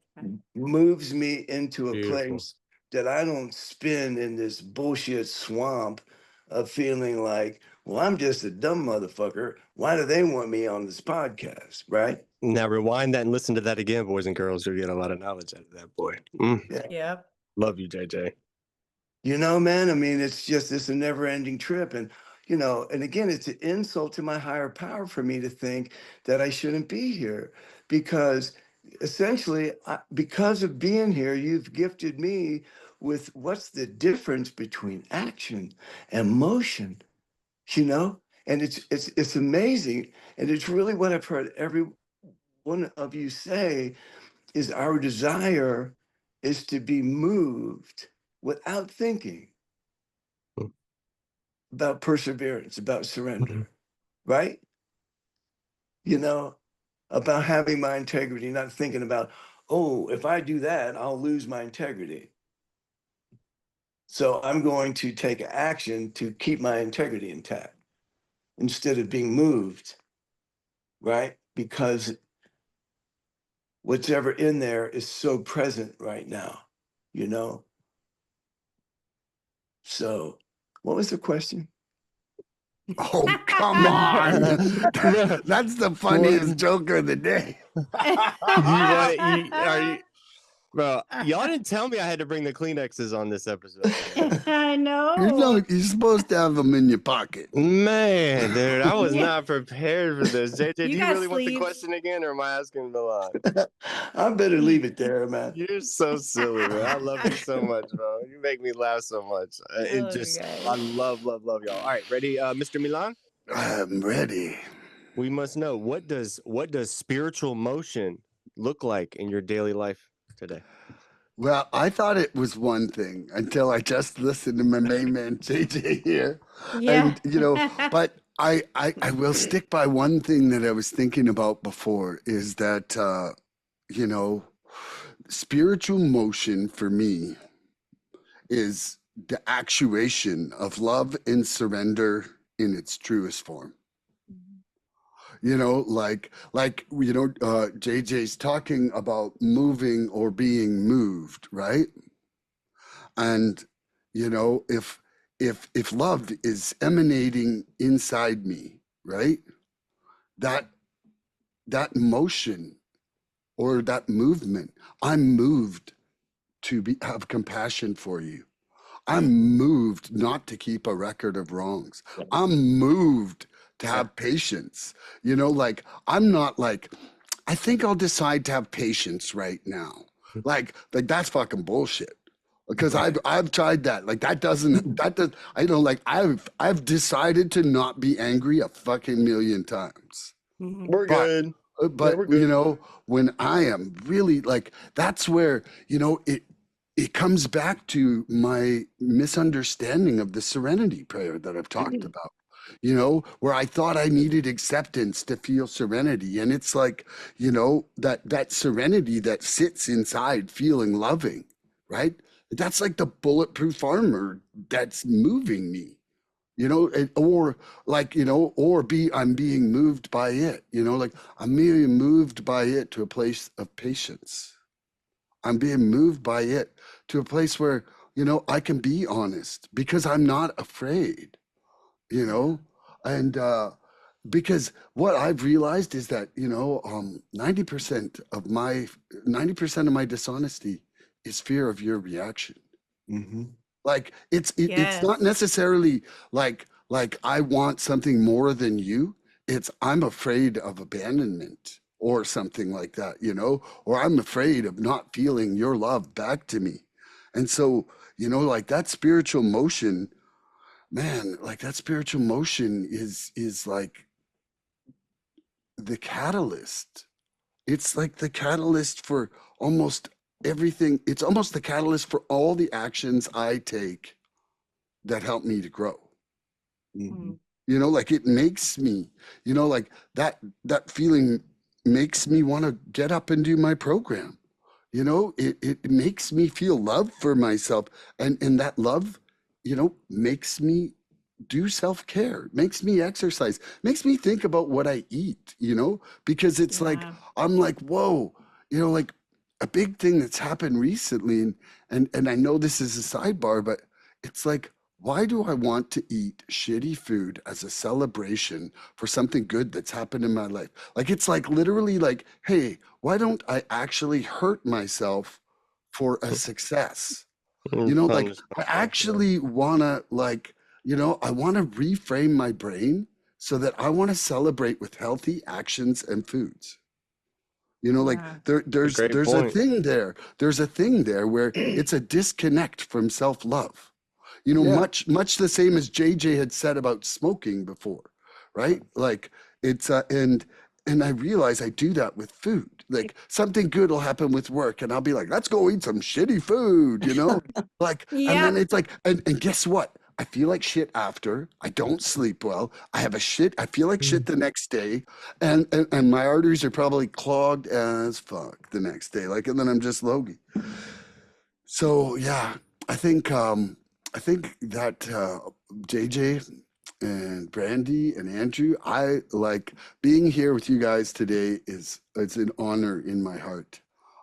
moves me into a Beautiful. place that I don't spin in this bullshit swamp of feeling like, well, I'm just a dumb motherfucker. Why do they want me on this podcast? Right? Now rewind that and listen to that again, boys and girls. You'll get a lot of knowledge out of that, boy. Yeah. Yep. Love you, JJ. Man, I mean, it's a never ending trip. And again, it's an insult to my higher power for me to think that I shouldn't be here because essentially, because of being here, you've gifted me with what's the difference between action and motion, And it's amazing. And it's really what I've heard every one of you say is our desire is to be moved without thinking about perseverance, about surrender, right? About having my integrity, not thinking about, oh, if I do that, I'll lose my integrity. So I'm going to take action to keep my integrity intact instead of being moved, right? Because whatever in there is so present right now, you know? So what was the question? Oh, come on. That's the funniest joke of the day. Bro, y'all didn't tell me I had to bring the Kleenexes on this episode. I know. You're supposed to have them in your pocket. Man, dude, I was not prepared for this. JJ, You do you got really want the sleeves. question again, or am I asking Milan? I better leave it there, man. You're so silly, man. I love you so much, bro. You make me laugh so much. I love y'all. All right, ready, Mr. Milan? I'm ready. We must know, what does spiritual motion look like in your daily life today? Well, I thought it was one thing until I just listened to my main man JJ here. Yeah. And but I will stick by one thing that I was thinking about before is that spiritual motion for me is the actuation of love and surrender in its truest form. JJ's talking about moving or being moved, right? And if love is emanating inside me, right, that motion or that movement, I'm moved to have compassion for you. I'm moved not to keep a record of wrongs. I'm moved to have patience. You know, like I'm not like, I think I'll decide to have patience right now. Like that's fucking bullshit. Because I've tried that. Like that does I know like I've decided to not be angry a fucking million times. We're But good. but we're good. you know, when I am really like that's where, you know, it comes back to my misunderstanding of the serenity prayer that I've talked about. You know, where I thought I needed acceptance to feel serenity. And it's like, you know, that serenity that sits inside feeling loving, right? That's like the bulletproof armor that's moving me, you know, or like, you know, I'm being moved by it, you know, like I'm being moved by it to a place of patience. I'm being moved by it to a place where, you know, I can be honest because I'm not afraid, you know, and because what I've realized is that, you know, 90% of my dishonesty is fear of your reaction. Mm-hmm. Like it's not Yes. necessarily like I want something more than you. It's I'm afraid of abandonment or something like that, you know, or I'm afraid of not feeling your love back to me. And so, you know, like that spiritual motion, man, like that spiritual motion is like the catalyst. It's like the catalyst for almost everything. It's almost the catalyst for all the actions I take that help me to grow. Mm-hmm. You know, like it makes me, you know, like that feeling makes me want to get up and do my program. You know, it makes me feel love for myself. And that love, you know, makes me do self-care, makes me exercise, makes me think about what I eat, you know, because it's like Yeah. I'm like, whoa, you know, like a big thing that's happened recently, and I know this is a sidebar, but it's like, why do I want to eat shitty food as a celebration for something good that's happened in my life? Like it's like literally like, hey, why don't I actually hurt myself for a success? You know, like Punish I myself. actually wanna like, you know, I wanna reframe my brain so that I wanna celebrate with healthy actions and foods. You know, like Yeah. A great there's a point. thing there. There's a thing there where it's a disconnect from self-love. You know, Yeah. much the same as JJ had said about smoking before, right? Like it's and I realize I do that with food. Like something good will happen with work and I'll be like, let's go eat some shitty food, you know? Like, and then Yep. it's like, and guess what? I feel like shit after. I don't sleep well. I feel like shit the next day. And my arteries are probably clogged as fuck the next day. Like, and then I'm just logy. So yeah, I think that JJ and Brandi and Andrew, I like being here with you guys today is it's an honor in my heart.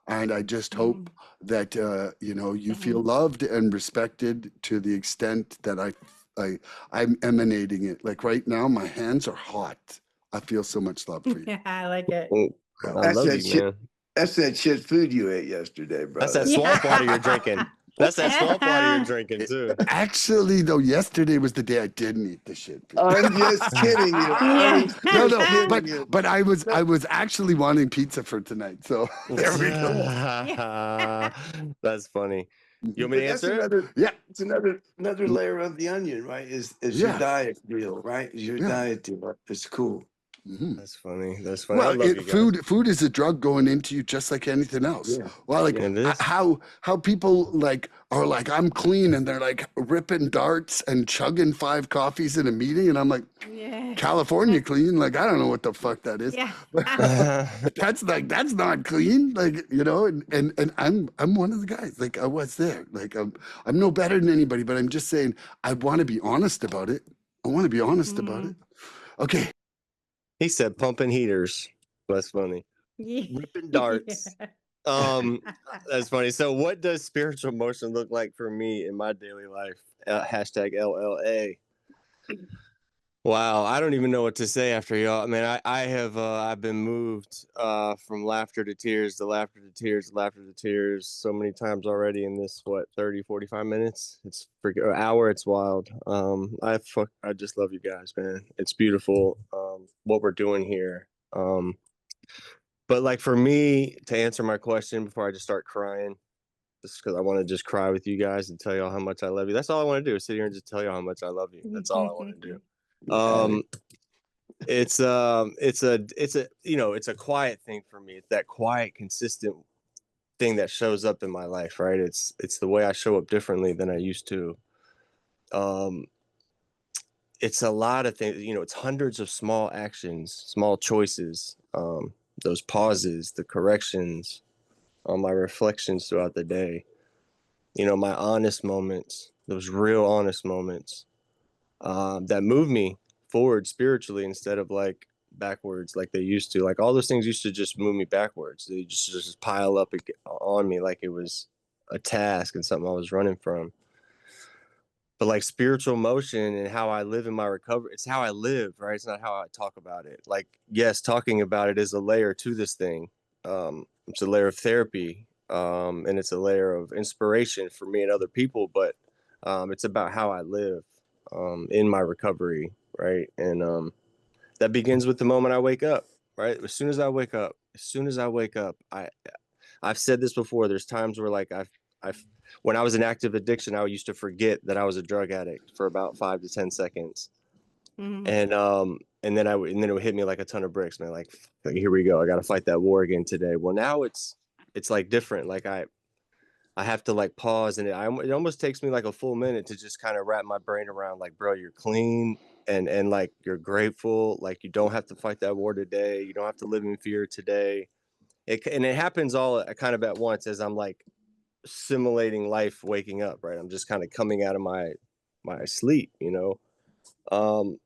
And I just hope that you know you feel Same. loved and respected to the extent that I'm emanating it. Like right now, my hands are hot. I feel so much love for you. Yeah, I like it. Oh, I That's love that you, shit. man. That's that shit food you ate yesterday, That's that brother. swamp water you're drinking. Yeah. That's that swamp water you're drinking too. Actually, though, yesterday was the day I didn't eat the shit. I'm just kidding you. Yeah. I'm No, just no, kidding you. but I was actually wanting pizza for tonight. So there we go. Yeah. That's funny. You want me But to that's answer it? another. Yeah, It's another layer of the onion, right? Is your yeah, diet deal, right? Is your yeah. diet deal? It's cool. Mhm. That's funny. That's funny. I Well, love you guys. food is a drug going into you just like anything else. Yeah. Well, like Yeah. It is. how people like are like I'm clean and they're like ripping darts and chugging 5 coffees in a meeting, and I'm like Yeah. California clean. Like I don't know what the fuck that is. Yeah. But that's like that's not clean. Like you know, and I'm one of the guys. Like I was there. Like I'm no better than anybody, but I'm just saying I want to be honest about it. I want to be honest about it. Okay. He said pumping heaters. That's funny. Ripping darts. Yeah. That's funny. So, what does spiritual motion look like for me in my daily life? Hashtag LLA. Wow, I don't even know what to say after y'all. I mean, I have I've been moved from laughter to tears to laughter to tears to laughter to tears so many times already in this 30-45 minutes. It's freaking hour, it's wild. I just love you guys, man. It's beautiful what we're doing here. But like for me to answer my question before I just start crying, just because I want to just cry with you guys and tell y'all how much I love you. That's all I want to do is sit here and just tell y'all how much I love you. That's all I want to do. It's a it's a quiet thing for me. It's that quiet, consistent thing that shows up in my life, right? It's the way I show up differently than I used to. Um, it's a lot of things, it's hundreds of small actions, small choices, those pauses, the corrections, my reflections throughout the day, my honest moments, those real honest moments, that move me forward spiritually instead of like backwards like they used to. Like all those things used to just move me backwards. They just pile up on me like it was a task and something I was running from. But like spiritual motion and how I live in my recovery, it's how I live, right? It's not how I talk about it. Like, yes, talking about it is a layer to this thing. It's a layer of therapy, and it's a layer of inspiration for me and other people. But it's about how I live in my recovery, right? And that begins with the moment I wake up, right? As soon as I wake up, I've said this before. There's times where like I've when I was in active addiction, I used to forget that I was a drug addict for about 5 to 10 seconds, and then it would hit me like a ton of bricks, man. Like here we go, I got to fight that war again today. Well, now it's like different. Like I have to like pause, and it almost takes me like a full minute to just kind of wrap my brain around like, bro, you're clean, and like you're grateful. Like you don't have to fight that war today. You don't have to live in fear today. And it happens all kind of at once as I'm like simulating life waking up, right? I'm just kind of coming out of my sleep, um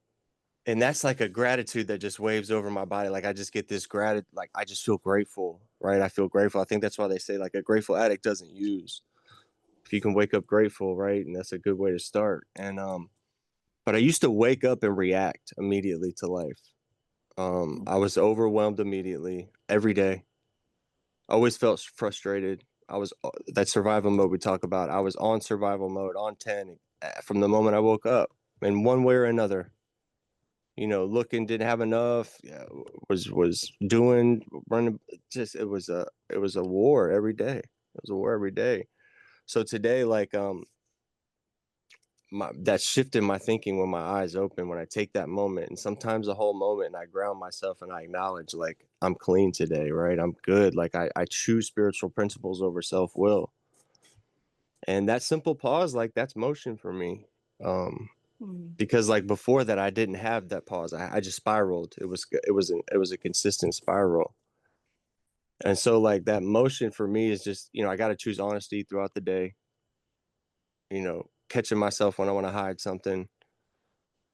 and that's like a gratitude that just waves over my body. Like I just get this gratitude, like I just feel grateful, right? I feel grateful. I think that's why they say like a grateful addict doesn't use. If you can wake up grateful, right? And that's a good way to start. And but I used to wake up and react immediately to life. I was overwhelmed immediately every day. Always felt frustrated. I was that survival mode we talk about. I was on survival mode, on 10 from the moment I woke up, in one way or another. Looking, didn't have enough. Yeah, was doing, running. Just it was a war every day. It was a war every day. So today, like that shift in my thinking when my eyes open, when I take that moment, and sometimes the whole moment, and I ground myself and I acknowledge like I'm clean today, right? I'm good. Like I choose spiritual principles over self-will. And that simple pause, like that's motion for me. Because like before that, I didn't have that pause. I just spiraled. It was a consistent spiral. And so like that motion for me is just, I got to choose honesty throughout the day, catching myself when I want to hide something,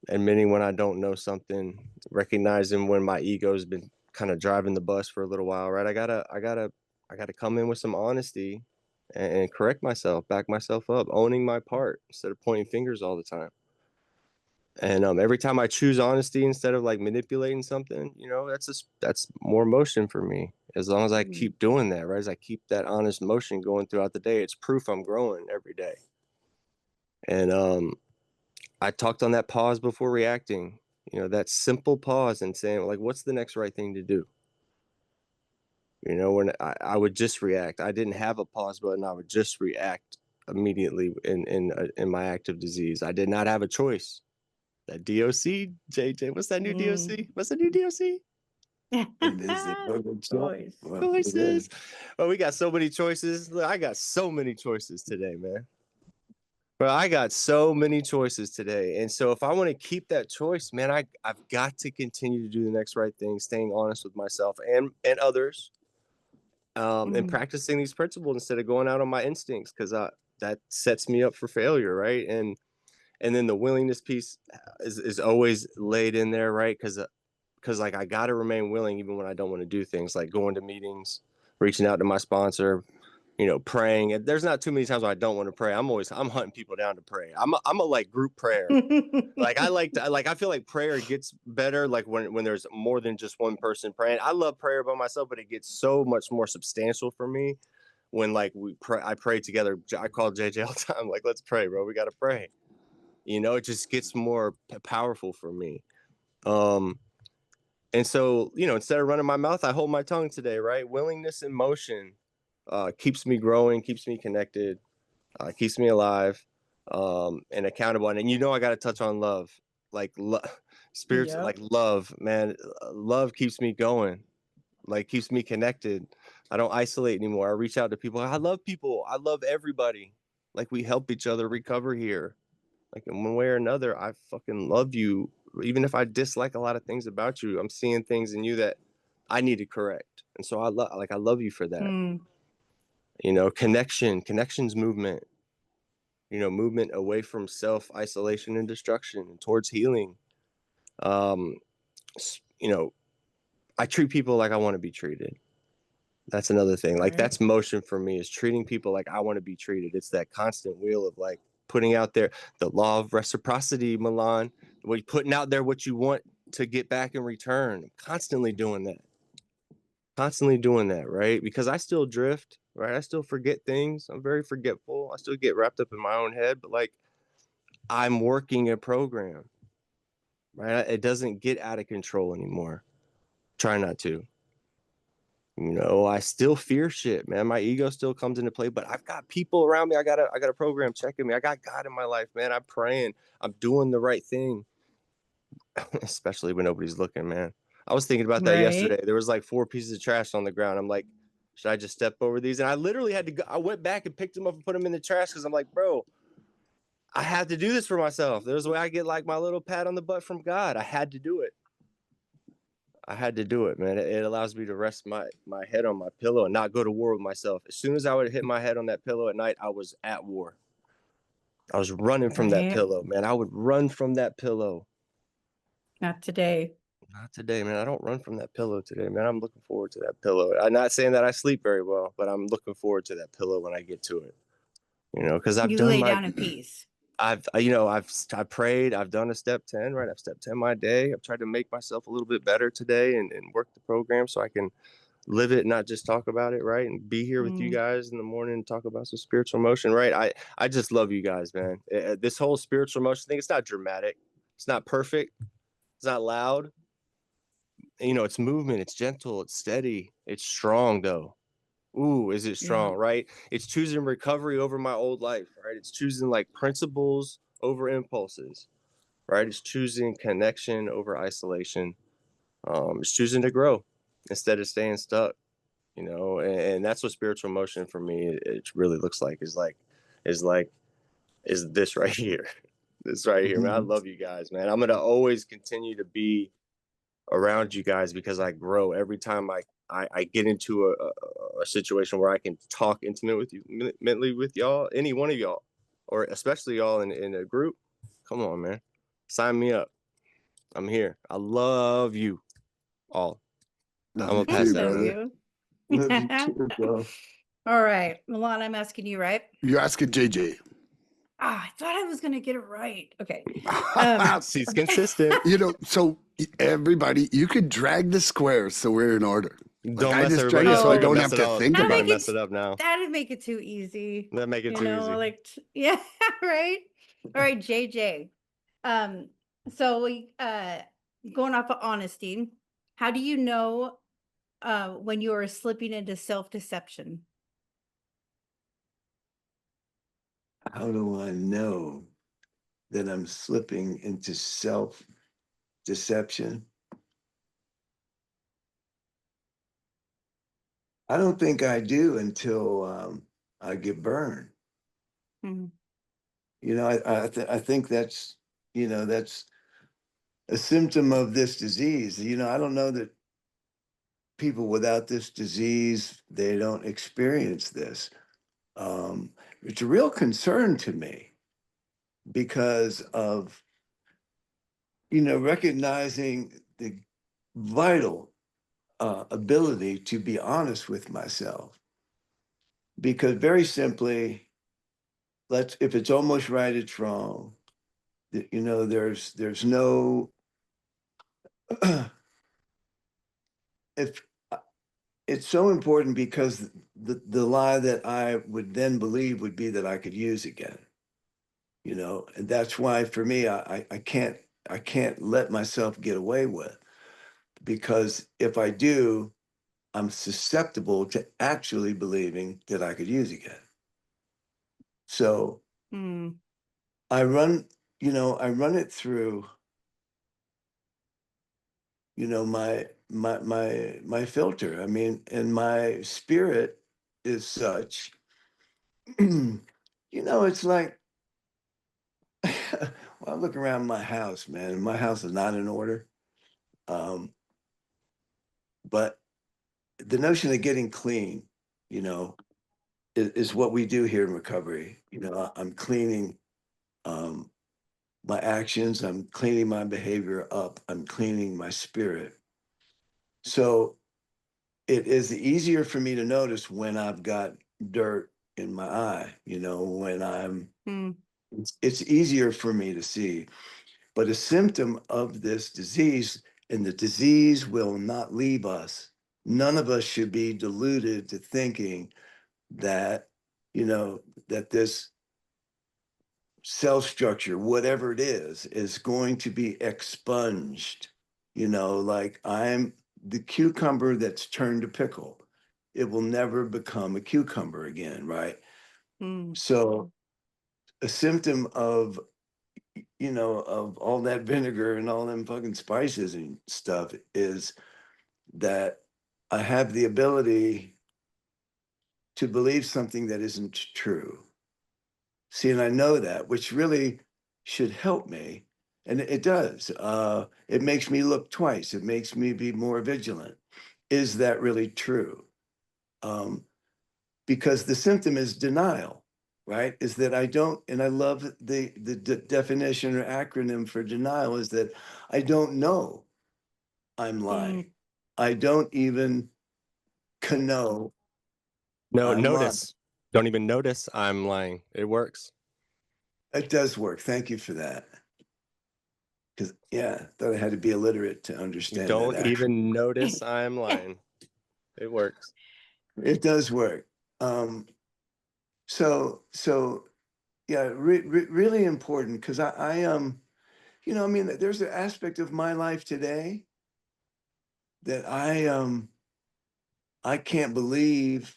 admitting when I don't know something, recognizing when my ego's been kind of driving the bus for a little while, right? I gotta come in with some honesty and correct myself, back myself up, owning my part instead of pointing fingers all the time. And every time I choose honesty instead of like manipulating something, that's more motion for me. As long as I keep doing that, right? As I keep that honest motion going throughout the day, it's proof I'm growing every day. And I talked on that pause before reacting, that simple pause and saying like, what's the next right thing to do? When I would just react. I didn't have a pause button. I would just react immediately in my active disease. I did not have a choice. That DOC, JJ, what's that new DOC? What's the new DOC? It is a Choice. Well, it Choices. is. Well, we got so many choices. Look, I got so many choices today, man. Well, I got so many choices today. And so if I want to keep that choice, man, I've got to continue to do the next right thing, staying honest with myself and others, and practicing these principles instead of going out on my instincts, because that sets me up for failure, right? And then the willingness piece is always laid in there, right? Because like I got to remain willing even when I don't want to do things like going to meetings, reaching out to my sponsor, praying. And there's not too many times when I don't want to pray. I'm hunting people down to pray. I'm a like group prayer. Like I feel like prayer gets better like when there's more than just one person praying. I love prayer by myself, but it gets so much more substantial for me when like I pray together. I call JJ all the time, like, let's pray, bro. We got to pray. It just gets more powerful for me. And so, instead of running my mouth, I hold my tongue today, right? Willingness in motion keeps me growing, keeps me connected, keeps me alive, and accountable. And I got to touch on love, like spirits, Yep. like love, man. Love keeps me going, like keeps me connected. I don't isolate anymore. I reach out to people. I love people. I love everybody. Like we help each other recover here. Like in one way or another, I fucking love you. Even if I dislike a lot of things about you, I'm seeing things in you that I need to correct. And so I love you for that. Connections movement, movement away from self-isolation and destruction and towards healing. I treat people like I want to be treated. That's another thing. Like that's motion for me, is treating people like I want to be treated. It's that constant wheel of like putting out there the law of reciprocity, Milan. Putting out there what you want to get back in return. I'm constantly doing that, right? Because I still drift, right? I still forget things. I'm very forgetful. I still get wrapped up in my own head, but like I'm working a program, right? It doesn't get out of control anymore. Try not to. I still fear shit, man. My ego still comes into play, but I've got people around me. I got a program checking me. I got God in my life, man. I'm praying. I'm doing the right thing, especially when nobody's looking, man. I was thinking about that yesterday. There was like 4 pieces of trash on the ground. I'm like, should I just step over these? And I literally had to go. I went back and picked them up and put them in the trash because I'm like, bro, I had to do this for myself. There's a way I get like my little pat on the butt from God. I had to do it. I had to do it, man. It allows me to rest my head on my pillow and not go to war with myself. As soon as I would hit my head on that pillow at night, I was at war. I was running from that pillow, man. I would run from that pillow. Not today. Not today, man. I don't run from that pillow today, man. I'm looking forward to that pillow. I'm not saying that I sleep very well, but I'm looking forward to that pillow when I get to it. Because I've done lay down in peace. I've prayed. I've done a step 10, right? I've step 10 my day. I've tried to make myself a little bit better today and work the program so I can live it, not just talk about it, right? And be here with you guys in the morning and talk about some spiritual motion, right? I just love you guys, man. This whole spiritual motion thing, it's not dramatic. It's not perfect. It's not loud. It's movement. It's gentle. It's steady. It's strong, though. Ooh, is it strong, right? It's choosing recovery over my old life, right? It's choosing like principles over impulses, right? It's choosing connection over isolation. It's choosing to grow instead of staying stuck, and that's what spiritual motion for me, it really looks like, is this right here. This right here, man. I love you guys, man. I'm going to always continue to be around you guys because I grow every time I get into a situation where I can talk intimately with y'all, any one of y'all, or especially y'all in a group. Come on, man. Sign me up. I'm here. I love you all. I'm gonna pass that over. Love you too, bro. All right, Milan, I'm asking you, right? You're asking JJ. I thought I was gonna get it right. Okay. She's consistent. So everybody, you could drag the squares so we're in order. Don't mess everybody up, so I don't mess have to think about it. Mess it up now. That'd make it too easy. That'd make it too easy. Yeah, right. All right, JJ. So we going off of honesty, how do you know when you are slipping into self-deception? How do I know that I'm slipping into self-deception? I don't think I do until I get burned. I think that's that's a symptom of this disease. I don't know that people without this disease, they don't experience this. It's a real concern to me because of recognizing the vital ability to be honest with myself. because very simply, if it's almost right, it's wrong. You know, there's no, if it's so important, because the lie that I would then believe would be that I could use again, you know, and that's why for me, I can't let myself get away with, because if I do, I'm susceptible to actually believing that I could use again. So Mm. I run, I run it through, my filter. I mean, and my spirit is such, it's like, well, I look around my house, man, and my house is not in order. Um, but the notion of getting clean, you know, is what we do here in recovery. You know, I'm cleaning um, my actions, I'm cleaning my behavior up, I'm cleaning my spirit. So it is easier for me to notice when I've got dirt in my eye, when Mm. it's easier for me to see. But a symptom of this disease, and the disease will not leave us. None of us should be deluded to thinking that, that this cell structure, whatever it is going to be expunged. Like I'm the cucumber that's turned to pickle. It will never become a cucumber again, right? Mm. So a symptom of, of all that vinegar and all them fucking spices and stuff is that I have the ability to believe something that isn't true. See, and I know that, which really should help me. And it does. It makes me look twice. It makes me be more vigilant. Is that really true? Um, because the symptom is denial, right? Is that I don't, and I love the definition or acronym for denial is that I don't know I'm lying. Mm. I don't even know No, I'm lying. notice. Don't even notice I'm lying. It works. It does work. Thank you for that. Because, yeah, thought I had to be illiterate to understand that Don't actually. even notice I'm lying. It works. It does work. So yeah, really important, because I mean, there's an aspect of my life today that I can't believe,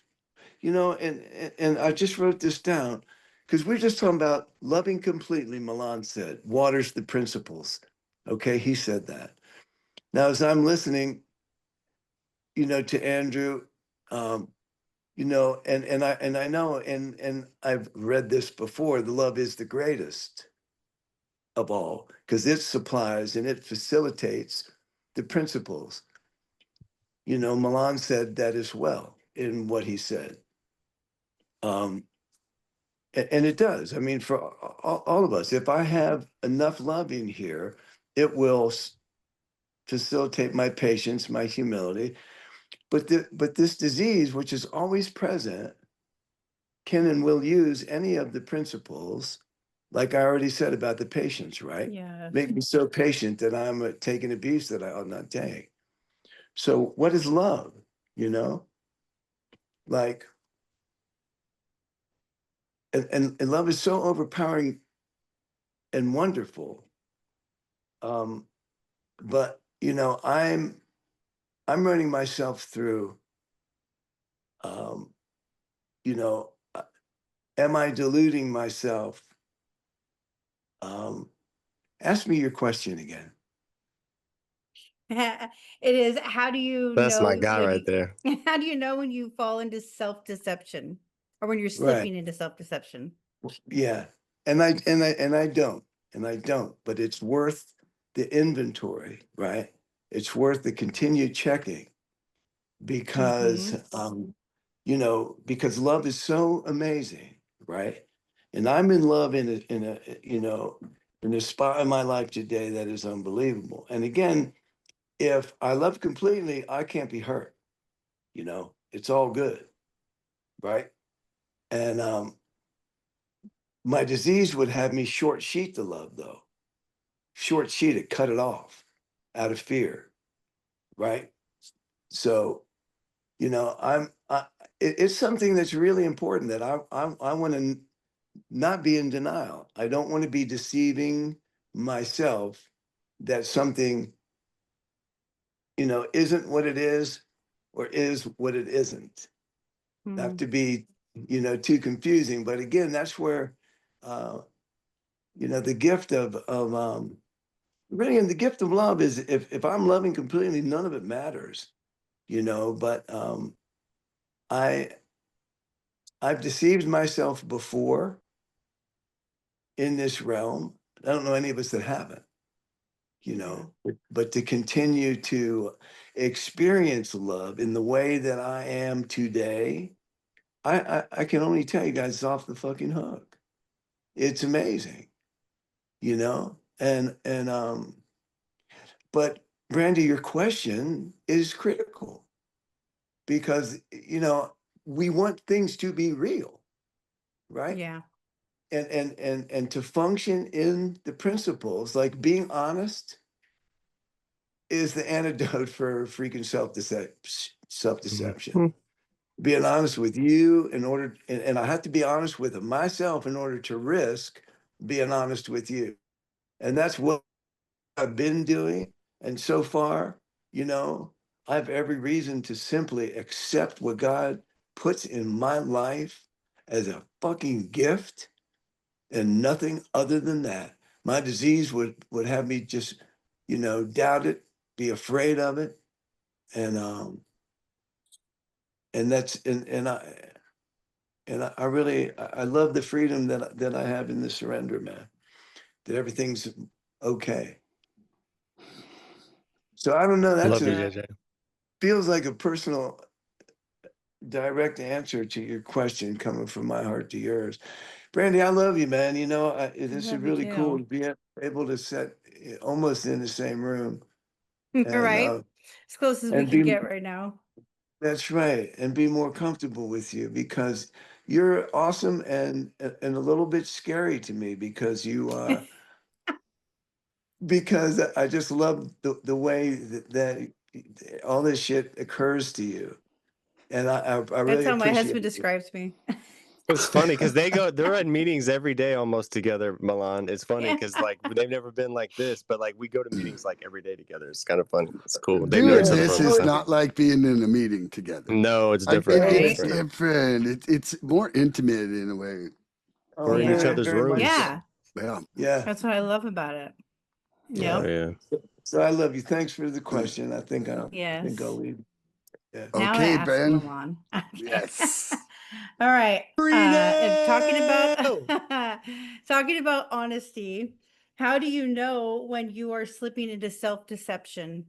and I just wrote this down because we're just talking about loving completely. Milan said, waters the principles. Okay, he said that. Now, as I'm listening, to Andrew, um, and I know, and I've read this before, the love is the greatest of all, because it supplies and it facilitates the principles. Milan said that as well in what he said. Um, and it does. I mean, for all of us, if I have enough love in here, it will facilitate my patience, my humility. But this disease, which is always present, can and will use any of the principles, like I already said about the patience, right? Yes. Make me so patient that I'm taking abuse that I ought not take. So what is love? You know, like, and love is so overpowering and wonderful. But I'm running myself through. Um, you know, uh, am I deluding myself? Um, Ask me your question again. It is, how do you That's my know guy when right there. how do you know when you fall into self-deception or when you're Right. slipping into self-deception? Yeah. And I don't, but it's worth the inventory, right? It's worth the continued checking, because Mhm. because love is so amazing, right? And I'm in love in a spot in my life today that is unbelievable. And again, if I love completely, I can't be hurt. It's all good, right? And my disease would have me short sheet the love, though. Short sheet it, cut it off out of fear, right? So, you know, it's something that's really important that I want to not be in denial. I don't want to be deceiving myself that something, you know, isn't what it is or is what it isn't. Not to be, you know, too confusing, but again, that's where, you know, the gift of really, and the gift of love is if I'm loving completely, none of it matters, you know. But I I've deceived myself before in this realm. I don't know any of us that haven't, you know, but to continue to experience love in the way that I am today, I can only tell you guys it's off the fucking hook. It's amazing, you know, and but Brandi, your question is critical because, you know, we want things to be real, right? Yeah. And to function in the principles, like being honest is the antidote for freaking self-deception. Being honest with you in order, and I have to be honest with myself in order to risk being honest with you. And that's what I've been doing. And so far, you know, I have every reason to simply accept what God puts in my life as a fucking gift and nothing other than that. My disease would have me just, you know, doubt it, be afraid of it. And that's I really I love the freedom that I have in the surrender, man. That everything's okay. So I don't know. I That's love you, a JJ. feels like a personal, direct answer to your question coming from my heart to yours. Brandi, I love you, man. You know, this is love you really cool too. to be able to sit almost in the same room and Right? As close as we can be get right now. that's right, and be more comfortable with you because you're awesome and a little bit scary to me because you are because I just love the way that all this shit occurs to you, and I That's really how my appreciate husband it. describes me. It's funny because they're at meetings every day almost together, Milan. It's funny Yeah. because like they've never been like this, but like we go to meetings like every day together. It's kind of funny. It's cool. They've known Doing each other this for a long is time. not like being in a meeting together. No, it's Like different. Right. it's Different. different. It's more intimate in a way. Oh, We're in each Yeah. other's very much rooms. so. Yeah. Yeah. Yeah. That's what I love about it. Oh Yep. yeah. So I love you. Thanks for the question. I think I'll Yes. leave. Yeah. Now I Okay, ask Ben. Milan. Okay. Yes. All right. And talking Freedom! about talking about honesty, how do you know when you are slipping into self-deception?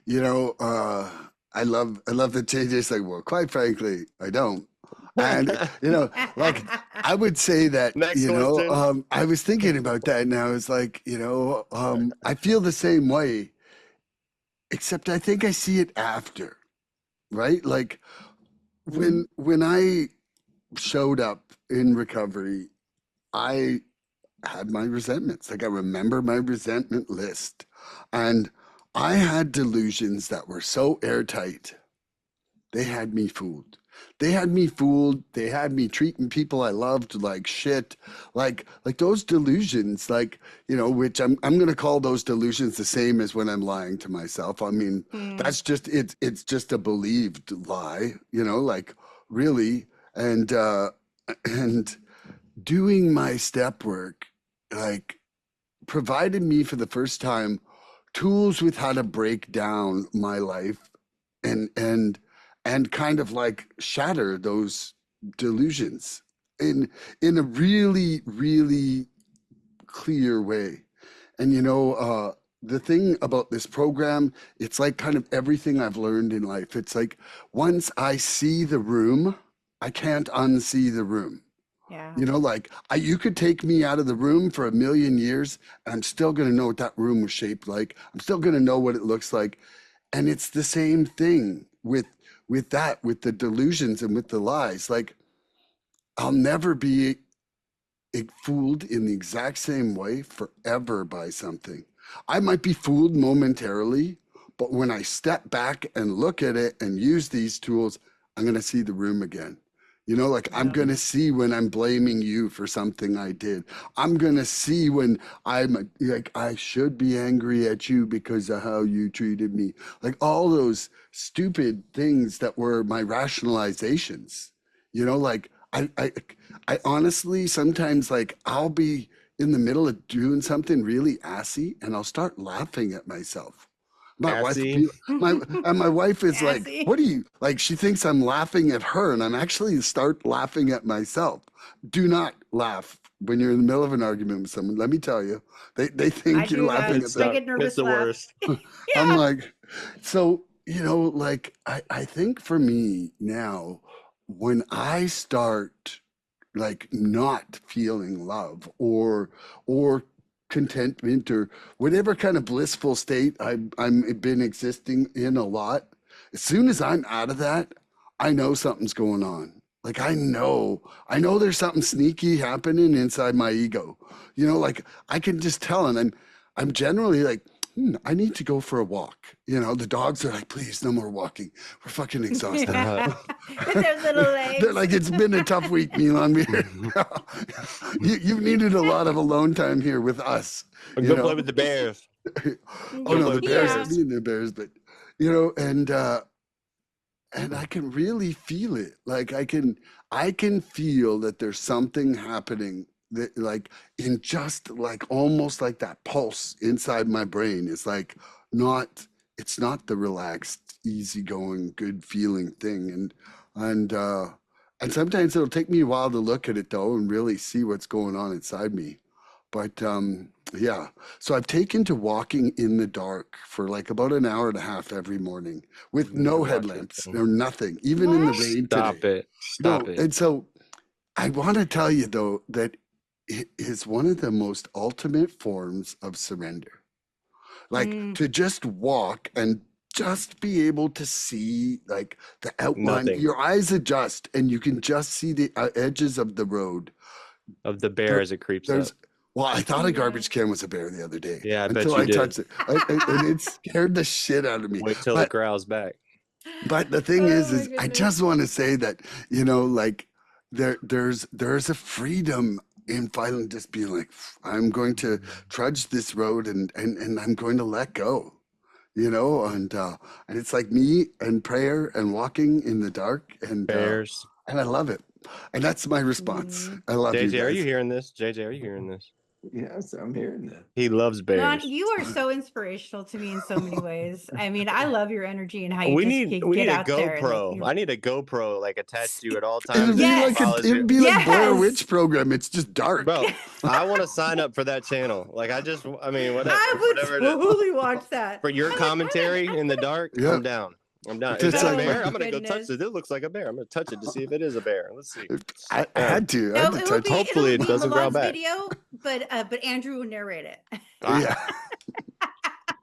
You know, I love the changes. Like, well, quite frankly, I don't. And you know, like I would say that, Next you know, question. I was thinking about that and I was like, you know, I feel the same way, except I think I see it after, right? Like when I showed up in recovery, I had my resentments. Like I remember my resentment list. And I had delusions that were so airtight. They had me fooled. They had me fooled. They had me treating people I loved like shit. Like those delusions, like, you know, which I'm gonna call those delusions the same as when I'm lying to myself. I mean, that's just it's just a believed lie, you know, like really. And doing my step work, like provided me for the first time tools with how to break down my life and and kind of like shatter those delusions in a really clear way. And you know, the thing about this program, it's like kind of everything I've learned in life. It's like once I see the room, I can't unsee the room. Yeah. You know, like you could take me out of the room for a million years, and I'm still going to know what that room was shaped like. I'm still going to know what it looks like. And it's the same thing with that, with the delusions and with the lies. Like I'll never be fooled in the exact same way forever by something. I might be fooled momentarily, but when I step back and look at it and use these tools, I'm going to see the room again. You know, like I'm Yeah. going to see when I'm blaming you for something I did. I'm going to see when I'm like, I should be angry at you because of how you treated me. Like all those stupid things that were my rationalizations, you know, like I honestly sometimes like I'll be in the middle of doing something really assy and I'll start laughing at myself. My wife will Assy. be my wife is like, Assy. what are you like? She thinks I'm laughing at her and I'm actually start laughing at myself. Do not laugh when you're in the middle of an argument with someone. Let me tell you, they I think you're do that. laughing at It's them. I the get nervous it's the laugh. worst. I'm Yeah. like, so, you know, like I think for me now, when I start like not feeling love or contentment or whatever kind of blissful state I'm been existing in a lot, as soon as I'm out of that, I know something's going on. Like I know there's something sneaky happening inside my ego. You know, like I can just tell, and I'm generally like, I need to go for a walk. You know, the dogs are like, please, no more walking. We're fucking exhausted. With their little legs. They're like, it's been a tough week, Milan. You've needed a lot of alone time here with us. You Go know, play with the bears. oh Go no, play the with the bears, Yeah. bears. me and the bears, but you know, and I can really feel it. Like I can feel that there's something happening that like in just like almost like that pulse inside my brain. It's like not it's not the relaxed, easygoing, good feeling thing. And sometimes it'll take me a while to look at it though and really see what's going on inside me. But yeah, so I've taken to walking in the dark for like about an hour and a half every morning with no Watch it. headlamps or nothing, even in the What? rain Stop today. it. Stop it. And so I want to tell you though that it is one of the most ultimate forms of surrender. Like Mm. to just walk and just be able to see like the outline, Nothing your eyes adjust and you can just see the edges of the road. of the bear There, as it creeps up. there's well, I thought a Yeah. garbage can was a bear the other day Yeah, I bet until you I did. touched it, and it scared the shit out of me. Wait till it But growls back. the thing Oh my is I goodness. just want to say that you know, like there's a freedom in finally just being like, I'm going to trudge this road and I'm going to let go. You know, and it's like me and prayer and walking in the dark Bears. and I love it. And that's my response. Mm. I love you JJ, are you guys. hearing this? JJ, are you hearing this? Yes, I'm hearing that. He loves Don, bears. you are so inspirational to me in so many ways. I mean, I love your energy and how you We just need get we need a out there. And, like, GoPro. you're... I need a GoPro like attached to you at all It'd times. be That Yes. like follows you. it'd be like Blair Yes. Witch program. It's just dark. Bro, I want to sign up for that channel. Like I mean, whatever, I would whatever it is. totally watch that. For your I'm like, why the commentary heck? in the dark, Yeah. I'm down. I'm down. Is Just that a like- bear? Oh, I'm gonna go touch goodness. it. It looks like a bear. I'm gonna touch it to see if it is a bear. Let's see. I Yeah. had to. I No, had to it will touch be, it. Hopefully it it'll be doesn't growl Milan's back. video, but Andrew will narrate it. Yeah.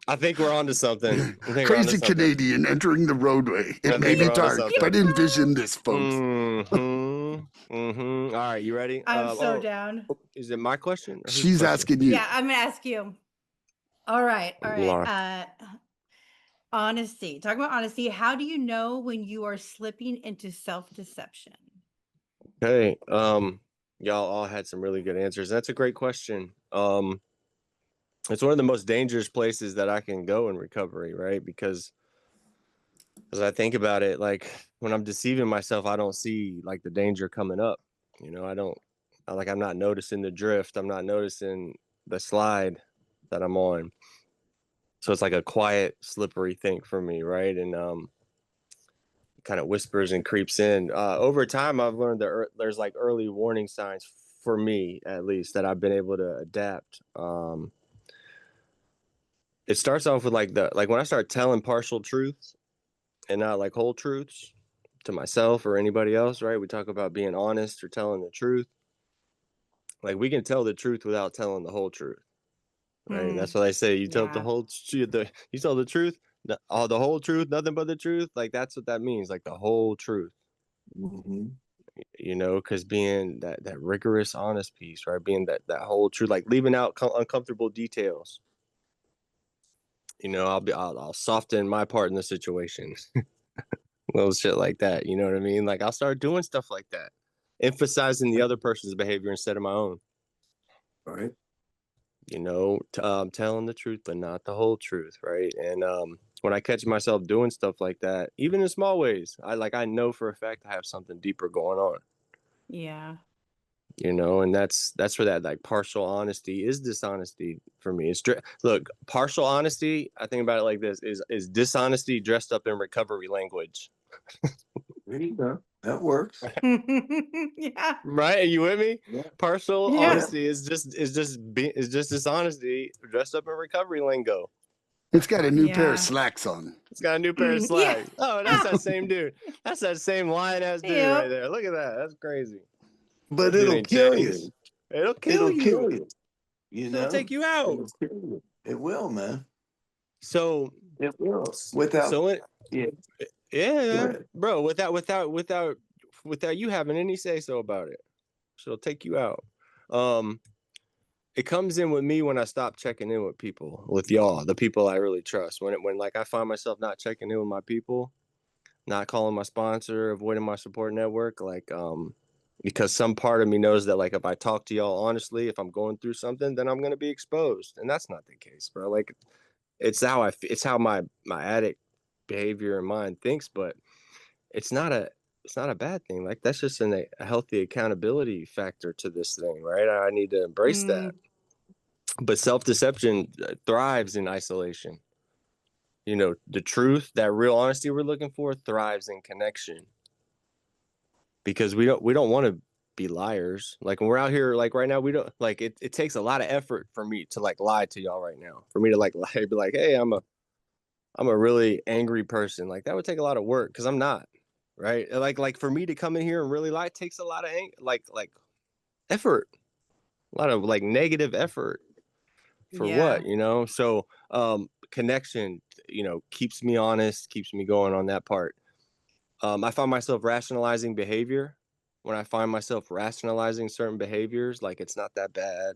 I think we're onto something. I think we're onto Crazy something. Canadian entering the roadway. I It think may be we're onto dark, something. but envision this, folks. All right, you ready? I'm so down. Is it my question? or whose She's question? asking you. Yeah, I'm gonna ask you. All right. Locked. Honesty. Talking about honesty, how do you know when you are slipping into self-deception? Okay. Y'all all had some really good answers. That's a great question. It's one of the most dangerous places that I can go in recovery, right? Because as I think about it, like when I'm deceiving myself, I don't see like the danger coming up. You know, I'm not noticing the drift. I'm not noticing the slide that I'm on. So it's like a quiet, slippery thing for me, right? And kind of whispers and creeps in. Over time, I've learned that there's like early warning signs for me, at least, that I've been able to adapt. It starts off with like when I start telling partial truths and not like whole truths to myself or anybody else, right? We talk about being honest or telling the truth. Like we can tell the truth without telling the whole truth, right? That's what I say. You tell the Yeah. whole you tell the truth, the whole truth, nothing but the truth. Like that's what that means, like the whole truth. Mm-hmm. you know, because being that rigorous, honest piece, right? Being that whole truth, like leaving out uncomfortable details. You know, I'll soften my part in the situation, little shit like that. You know what I mean? Like I'll start doing stuff like that, emphasizing the other person's behavior instead of my own. Right. You know, telling the truth but not the whole truth, right? And when I catch myself doing stuff like that, even in small ways, I know for a fact I have something deeper going on. Yeah. You know, and that's where that like partial honesty is dishonesty for me. Look, partial honesty, I think about it like this, is dishonesty dressed up in recovery language. There you go. That works. Yeah. Right? Are you with me? Yeah. Partial Yeah. honesty is just dishonesty dressed up in recovery lingo. It's got a new pair Yeah. of slacks on. It's got a new pair of Yeah. slacks. Oh, that's that same dude. That's that same lion ass dude right Yep. there. Look at that. That's crazy. But That dude it'll ain't kill changed. you. It'll kill It'll you. kill you. You It'll know? take you out. It'll kill you. It will, man. So It will. Without, yeah. Go yeah, ahead. bro, without you having any say so about it. So it'll take you out. It comes in with me when I stop checking in with people, with y'all, the people I really trust. When like I find myself not checking in with my people, not calling my sponsor, avoiding my support network, like because some part of me knows that like if I talk to y'all honestly, if I'm going through something, then I'm gonna be exposed, and that's not the case, bro. Like it's how my addict behavior and mind thinks, but it's not a bad thing. Like that's just a healthy accountability factor to this thing, right? I need to embrace that. But self-deception thrives in isolation. You know, the truth, that real honesty we're looking for, thrives in connection. Because we don't want to be liars. Like when we're out here, like right now, we don't like it takes a lot of effort for me to like lie to y'all right now. For me to like lie, be like, hey, I'm a really angry person. Like that would take a lot of work because I'm not, right? Like for me to come in here and really lie takes a lot of like effort, a lot of like negative effort. For Yeah. what, you know? So connection, you know, keeps me honest, keeps me going on that part. I find myself rationalizing behavior. When I find myself rationalizing certain behaviors, like it's not that bad,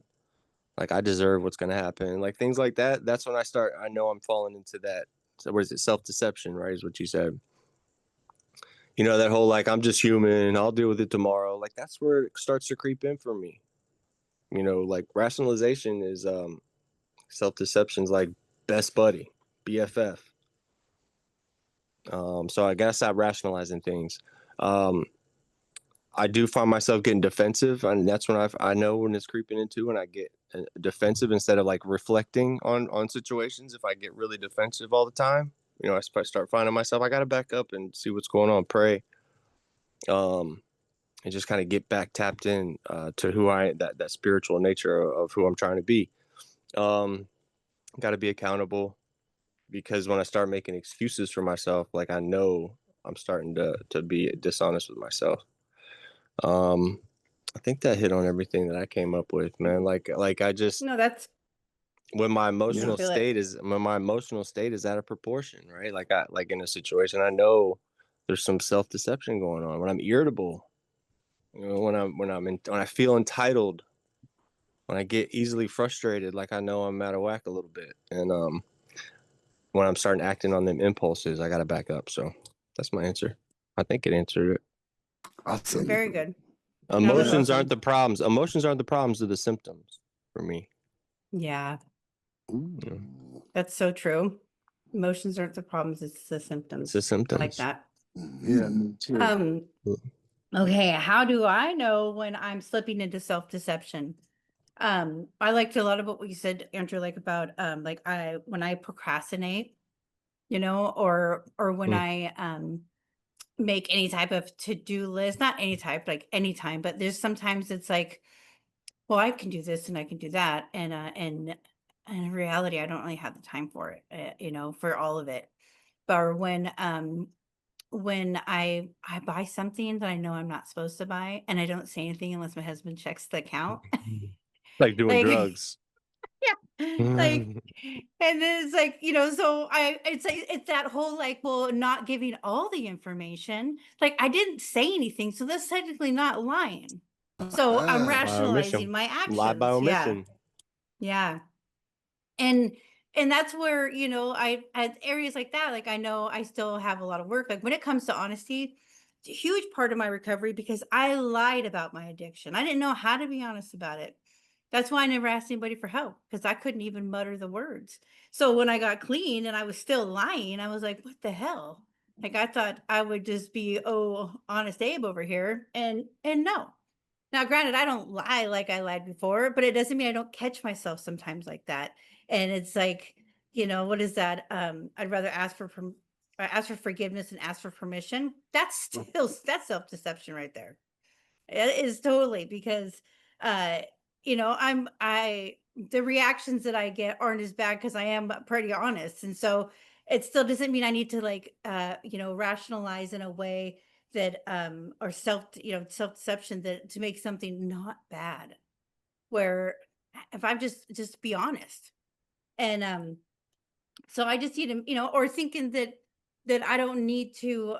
like I deserve what's going to happen, like things like that, that's when I know I'm falling into that. So what is it, self-deception, right, is what you said. You know, that whole like I'm just human, I'll deal with it tomorrow, like that's where it starts to creep in for me. You know, like rationalization is self-deception's like best buddy, BFF. So I gotta stop rationalizing things. I do find myself getting defensive, and that's when I know when it's creeping into when I get defensive instead of like reflecting on situations. If I get really defensive all the time, you know, I start finding myself. I gotta back up and see what's going on, pray, and just kind of get back tapped in to who that spiritual nature of who I'm trying to be. Got to be accountable, because when I start making excuses for myself, like I know I'm starting to be dishonest with myself. I think that hit on everything that I came up with, man. Like I just No, that's when my Yeah. emotional feel it. state is out of proportion, right? Like I like in a situation, I know there's some self-deception going on. When I'm irritable, you know, when I feel entitled, when I get easily frustrated, like I know I'm out of whack a little bit, and when I'm starting acting on them impulses, I gotta back up. So that's my answer. I think it answered it. Awesome. Very good. No, that's Emotions awesome. aren't the problems. Emotions aren't the problems, of the symptoms for me. Yeah, Ooh. You know, that's so true. Emotions aren't the problems, it's the it's symptoms. the I like symptoms. that. Yeah, me too. Okay, how do I know when I'm slipping into self-deception? I liked a lot of what you said, Andrew, like about like when I procrastinate, you know, or when Mm. I make any type of to-do list, not any type, like anytime, but there's sometimes it's like, well, I can do this and I can do that. And in reality, I don't really have the time for it, you know, for all of it. But or when I buy something that I know I'm not supposed to buy and I don't say anything unless my husband checks the account. Like doing Like, drugs. Like, and then it's like, so it's that whole like, well, not giving all the information. Like, I didn't say anything, so that's technically not lying. So I'm Ah, By omission. rationalizing my Lie by actions. Yeah. omission. Yeah. And that's where, I at areas like that, like I know I still have a lot of work. Like when it comes to honesty, it's a huge part of my recovery because I lied about my addiction. I didn't know how to be honest about it. That's why I never asked anybody for help because I couldn't even mutter the words. So when I got clean and I was still lying, I was like, what the hell? Like I thought I would just be, honest Abe over here. And no. Now, granted, I don't lie like I lied before, but it doesn't mean I don't catch myself sometimes like that. And it's like, what is that? I'd rather ask for forgiveness and ask for permission. That's self-deception right there. It is totally because the reactions that I get aren't as bad because I am pretty honest. And so it still doesn't mean I need to like rationalize in a way that or self-deception that to make something not bad. Where if I'm just be honest. And so I just need to, or thinking that I don't need to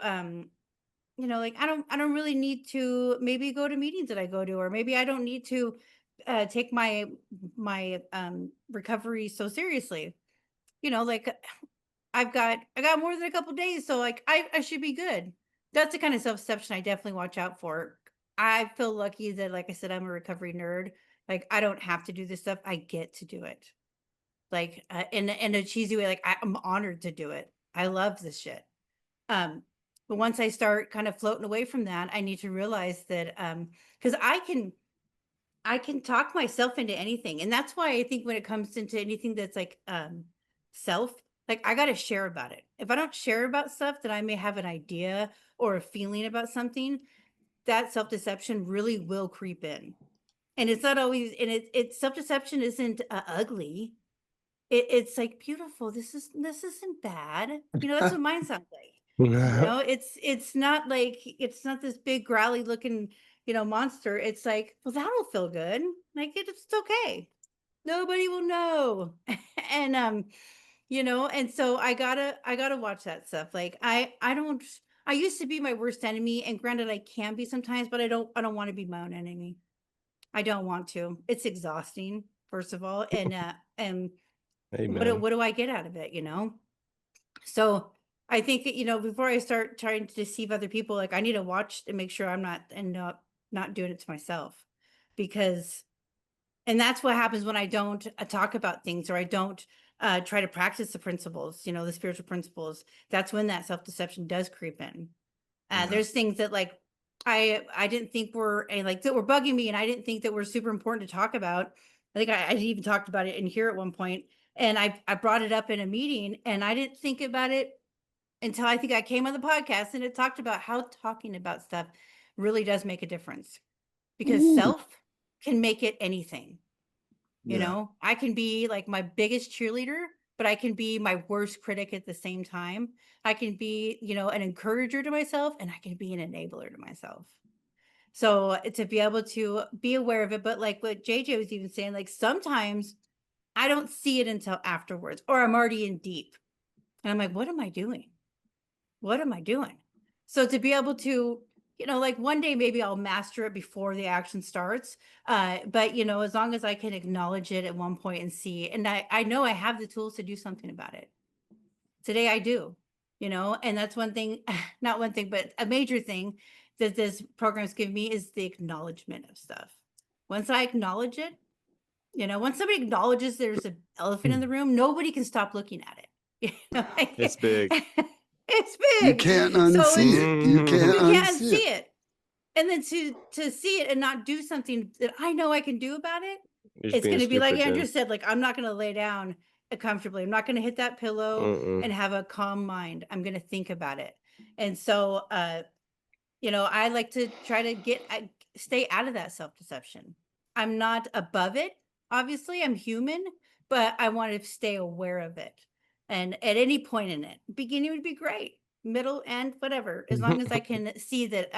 like I don't really need to maybe go to meetings that I go to, or maybe I don't need to take my recovery so seriously. Like I got more than a couple days, so like I should be good. That's the kind of self-deception I definitely watch out for. I feel lucky that, like I said, I'm a recovery nerd. Like I don't have to do this stuff. I get to do it. Like in a cheesy way, like I'm honored to do it. I love this shit. Um, but once I start kind of floating away from that, I need to realize that because I can talk myself into anything. And that's why I think when it comes into anything that's like self, like I gotta share about it. If I don't share about stuff that I may have an idea or a feeling about something, that self-deception really will creep in. And it's not always, and it's self-deception isn't ugly. It's like beautiful. This isn't bad. That's what mine sounds like. It's not this big growly looking, monster. It's like, well, that'll feel good. Like it's okay. Nobody will know. And and so I gotta watch that stuff. Like I used to be my worst enemy, and granted I can be sometimes, but I don't want to be my own enemy. I don't want to. It's exhausting, first of all. And Amen. what do I get out of it, So I think that, before I start trying to deceive other people, like I need to watch and make sure I'm not doing it to myself. Because and that's what happens when I don't talk about things, or I don't try to practice the principles, the spiritual principles. That's when that self-deception does creep in. Yeah. There's things that like I didn't think were like that were bugging me, and I didn't think that were super important to talk about. I think I even talked about it in here at one point, and I brought it up in a meeting, and I didn't think about it until I think I came on the podcast, and it talked about how talking about stuff really does make a difference, because Ooh, self can make it anything. yeah. I can be like my biggest cheerleader, but I can be my worst critic at the same time. I can be, an encourager to myself, and I can be an enabler to myself. So to be able to be aware of it, but like what JJ was even saying, like sometimes I don't see it until afterwards, or I'm already in deep. And I'm like, what am I doing? What am I doing? So to be able to, like one day maybe I'll master it before the action starts. But as long as I can acknowledge it at one point and see, and I know I have the tools to do something about it. Today I do, and that's one thing, not one thing, but a major thing that this program's given me is the acknowledgement of stuff. Once I acknowledge it, once somebody acknowledges there's an elephant in the room, nobody can stop looking at it. It's big. It's You big. can't So unsee it's it. You can't you can't unsee see it. it. And then to see it and not do something that I know I can do about it, You're just it's being going to be like stupid Andrew then. said, like I'm not going to lay down comfortably. I'm not going to hit that pillow Mm-mm. and have a calm mind. I'm going to think about it. And so I like to try to stay out of that self-deception. I'm not above it. Obviously, I'm human, but I want to stay aware of it. And at any point in it, beginning would be great, middle, end, whatever, as long as I can see that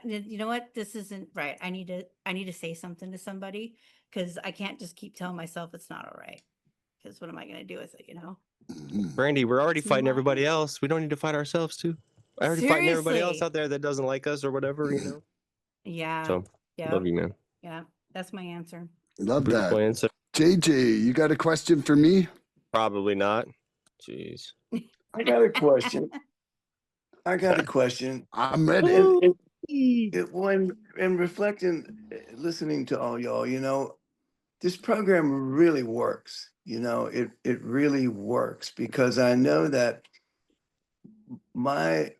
you know what, this isn't right. I need to say something to somebody, because I can't just keep telling myself it's not all right. Because what am I going to do with it, Mhm. Brandy, we're already It's fighting not- everybody else. We don't need to fight ourselves too. We're already fighting everybody else Seriously. out there that doesn't like us or whatever, Yeah. So, Yeah. love you, man. Yeah. That's my answer. Love Beautiful that. answer. JJ, you got a question for me? Probably not. Jeez. I got a question. I'm ready. When in reflecting, listening to all y'all, this program really works. It really works because I know that my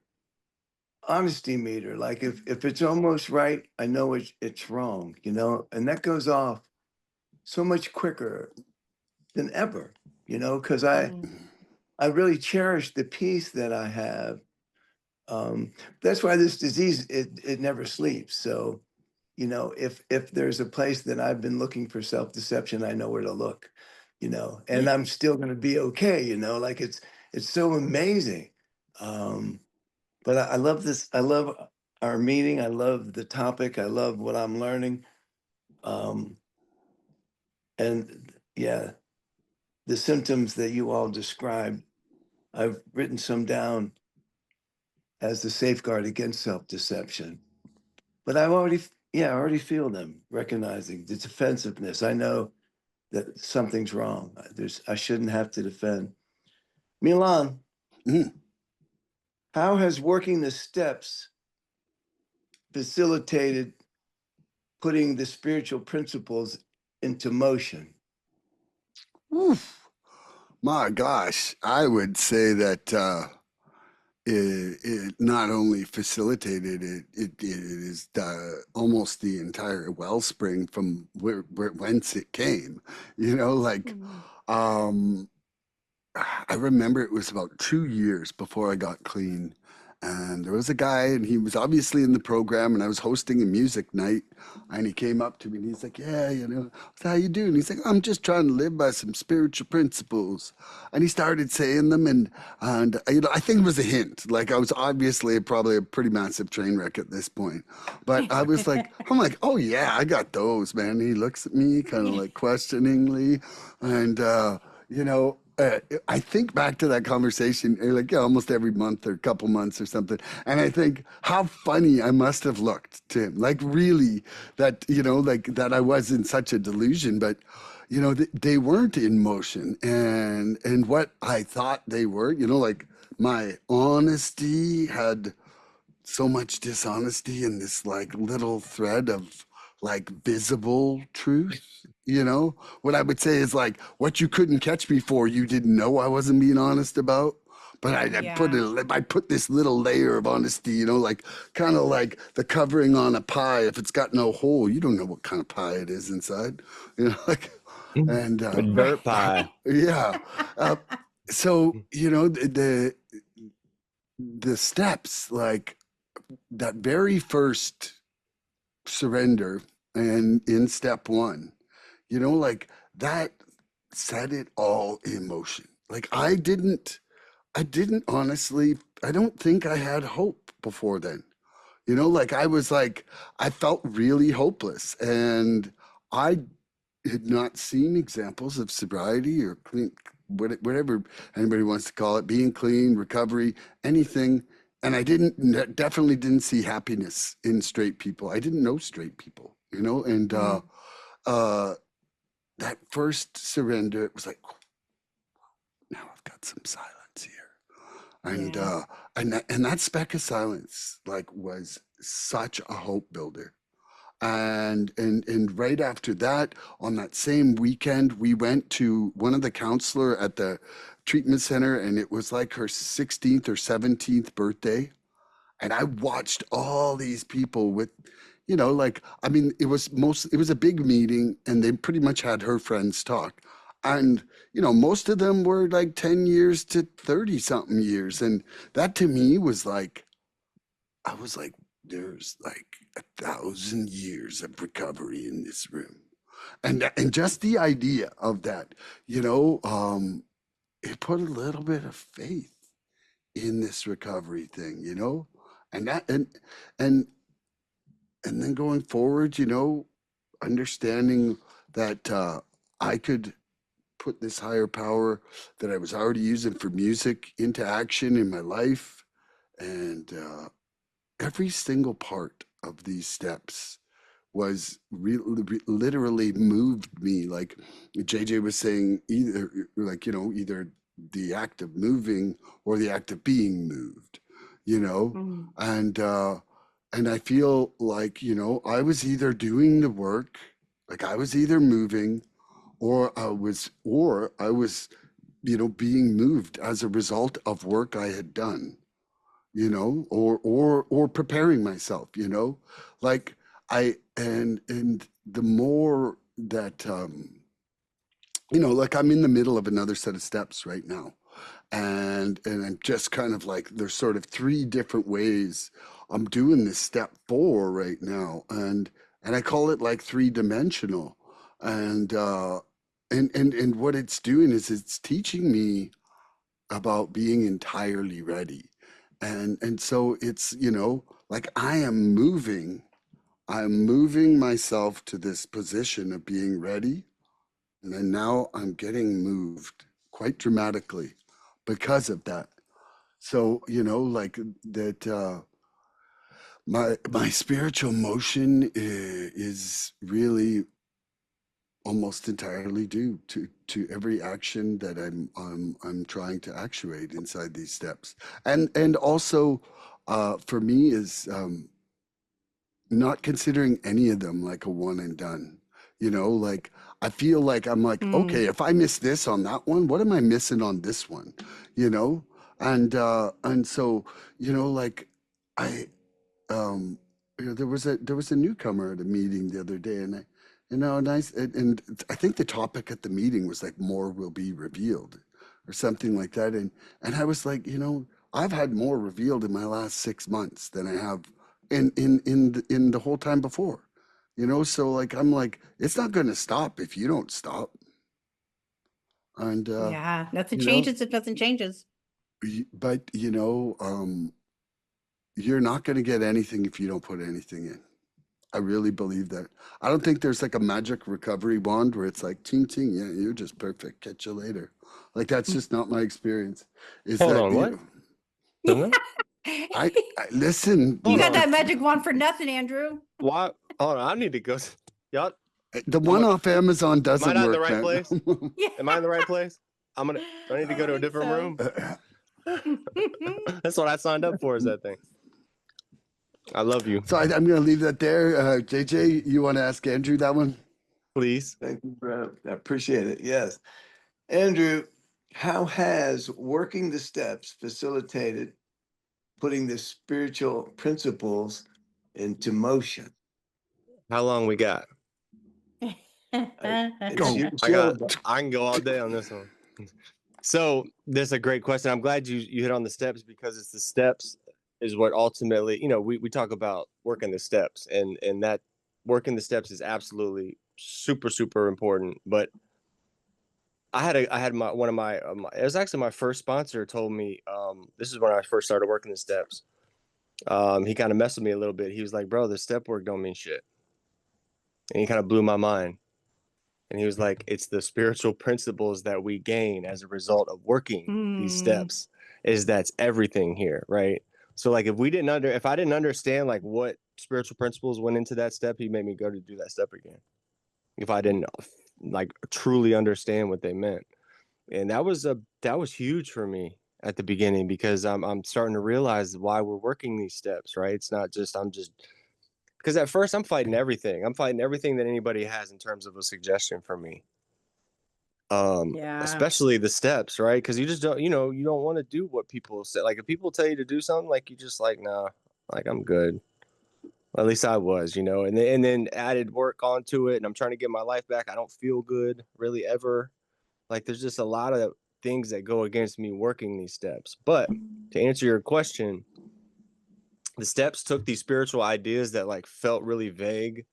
honesty meter, like if it's almost right, I know it's wrong, and that goes off so much quicker than ever, because Mhm. I really cherish the peace that I have. That's why this disease, it never sleeps. So, if there's a place that I've been looking for self-deception, I know where to look, and I'm still gonna be okay, like it's so amazing. But I love this. I love our meeting. I love the topic. I love what I'm learning. Um, and yeah, the symptoms that you all described, I've written some down as the safeguard against self-deception. But I already feel them, recognizing the defensiveness. I know that something's wrong. I shouldn't have to defend. Milan, Mm. how has working the steps facilitated putting the spiritual principles into motion? Oof. My gosh, I would say that it not only facilitated it is almost the entire wellspring from whence it came. Like Mhm. um, I remember it was about 2 years before I got clean. And there was a guy, and he was obviously in the program, and I was hosting a music night. And he came up to me and he's like, "Yeah, how you doing?" He's like, "I'm just trying to live by some spiritual principles." And he started saying them, and I think it was a hint. Like I was obviously probably a pretty massive train wreck at this point. But I'm like, "Oh yeah, I got those, man." He looks at me kind of like questioningly, and I think back to that conversation like almost every month or a couple months or something, and I think how funny I must have looked to him. Like really, that like that I was in such a delusion, but they weren't in motion, and what I thought they were, like my honesty had so much dishonesty in this like little thread of like visible truth. What I would say is like what you couldn't catch me for, you didn't know I wasn't being honest about. But Yeah. I put this little layer of honesty, like kind of like the covering on a pie. If it's got no hole, you don't know what kind of pie it is inside, like, and A dirt pie. yeah. Uh, so the steps, like that very first surrender and in step one, like that set it all in motion. Like I didn't honestly, I don't think I had hope before then. Like I was like, I felt really hopeless, and I had not seen examples of sobriety or clean, whatever anybody wants to call it, being clean, recovery, anything. And I definitely didn't see happiness in straight people. I didn't know straight people, and Mhm. uh, that first surrender, it was like, now I've got some silence here. And Yeah. and that speck of silence like was such a hope builder. And right after that, on that same weekend, we went to one of the counselor at the treatment center, and it was like her 16th or 17th birthday. And I watched all these people with, like, I mean, it was a big meeting, and they pretty much had her friends talk. And, most of them were like 10 years to 30 something years. And that to me was like, I was like, there's like 1,000 years of recovery in this room. And just the idea of that, it put a little bit of faith in this recovery thing, and that and and then going forward, understanding that I could put this higher power that I was already using for music into action in my life. And every single part of these steps was literally moved me. Like JJ was saying, either like, either the act of moving or the act of being moved, Mm. and I feel like, I was either doing the work, like I was either moving or I was being moved as a result of work I had done, or preparing myself, like and the more that like I'm in the middle of another set of steps right now, and I'm just kind of like, there's sort of three different ways I'm doing this step 4 right now, and I call it like three-dimensional, and and what it's doing is it's teaching me about being entirely ready, and so it's, like I'm moving myself to this position of being ready, and then now I'm getting moved quite dramatically because of that. So, like that, my spiritual motion is really almost entirely due to every action that I'm trying to actuate inside these steps, and also for me is not considering any of them like a one and done. Like I feel like I'm like, Mm. okay, if I miss this on that one, what am I missing on this one? You know? And so, like I there was a newcomer at a meeting the other day, and and I think the topic at the meeting was like, more will be revealed or something like that. And I was like, I've had more revealed in my last 6 months than I have in the whole time before. So like I'm like, it's not going to stop if you don't stop. And Yeah, nothing you know changes if nothing changes. but you're not going to get anything if you don't put anything in. I really believe that. I don't think there's like a magic recovery wand where it's like, ting ting, yeah, you're just perfect, catch you later. Like that's just not my experience. Is Hold that on, what? You No? I listen, Hold got on. that Mr. magic wand for nothing, Andrew. Why? Hold on, I need to go. Y'all, The I'm one a, off Amazon am I doesn't not in the work, right man. place? Yeah, Am I in the right place? I need to go I to a think different so. room. That's what I signed up for, is that thing. I love you. So I'm going to leave that there. JJ, you want to ask Andrew that one? Please. Thank you, Brad. I appreciate it. Yes. Andrew, how has working the steps facilitated putting the spiritual principles into motion? How long we got? It's Go. your I can go all day on this one. So this is a great question. I'm glad you hit on the steps, because it's the steps is what ultimately, we talk about working the steps, and that working the steps is absolutely super, super important. But I had one of my, it was actually my first sponsor told me, this is when I first started working the steps. He kind of messed with me a little bit. He was like, bro, the step work don't mean shit. And he kind of blew my mind. And he was like, it's the spiritual principles that we gain as a result of working these steps, that's everything here, right? So like if I didn't understand like what spiritual principles went into that step, he made me go to do that step again. If I didn't like truly understand what they meant. And that was huge for me at the beginning, because I'm starting to realize why we're working these steps, right? It's not just because at first I'm fighting everything. I'm fighting everything that anybody has in terms of a suggestion for me. Yeah. Especially the steps, right? Because you just don't, you don't want to do what people say. Like if people tell you to do something, like you just like, nah, like I'm good. At least I was, and then added work onto it, and I'm trying to get my life back. I don't feel good really ever. Like there's just a lot of things that go against me working these steps. But to answer your question, the steps took these spiritual ideas that like felt really vague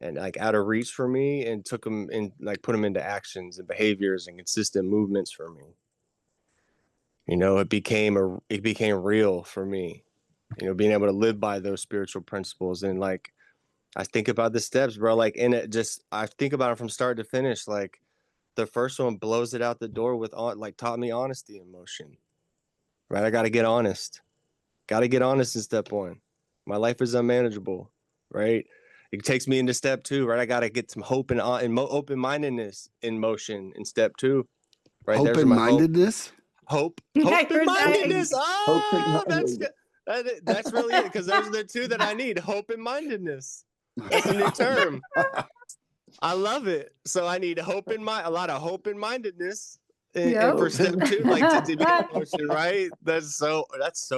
and like out of reach for me, and took them and like put them into actions and behaviors and consistent movements for me. It became real for me, being able to live by those spiritual principles. And like I think about the steps, bro. Like, and I think about it from start to finish. Like, the first one blows it out the door with taught me honesty in motion. Right? I got to get honest. Got to get honest in step 1. My life is unmanageable. Right? It takes me into step 2. Right? I got to get some hope and open-mindedness in motion in step 2. Right? There's my hope. Open-mindedness? Hope I and heard that. mindedness. Oh, that's Open-minded. good. That's really it, because those are the 2 that I need. Hope and mindedness. That's a new term. I love it. So I need a lot of hope and mindedness. And for step 2, like to be in motion, right? That's so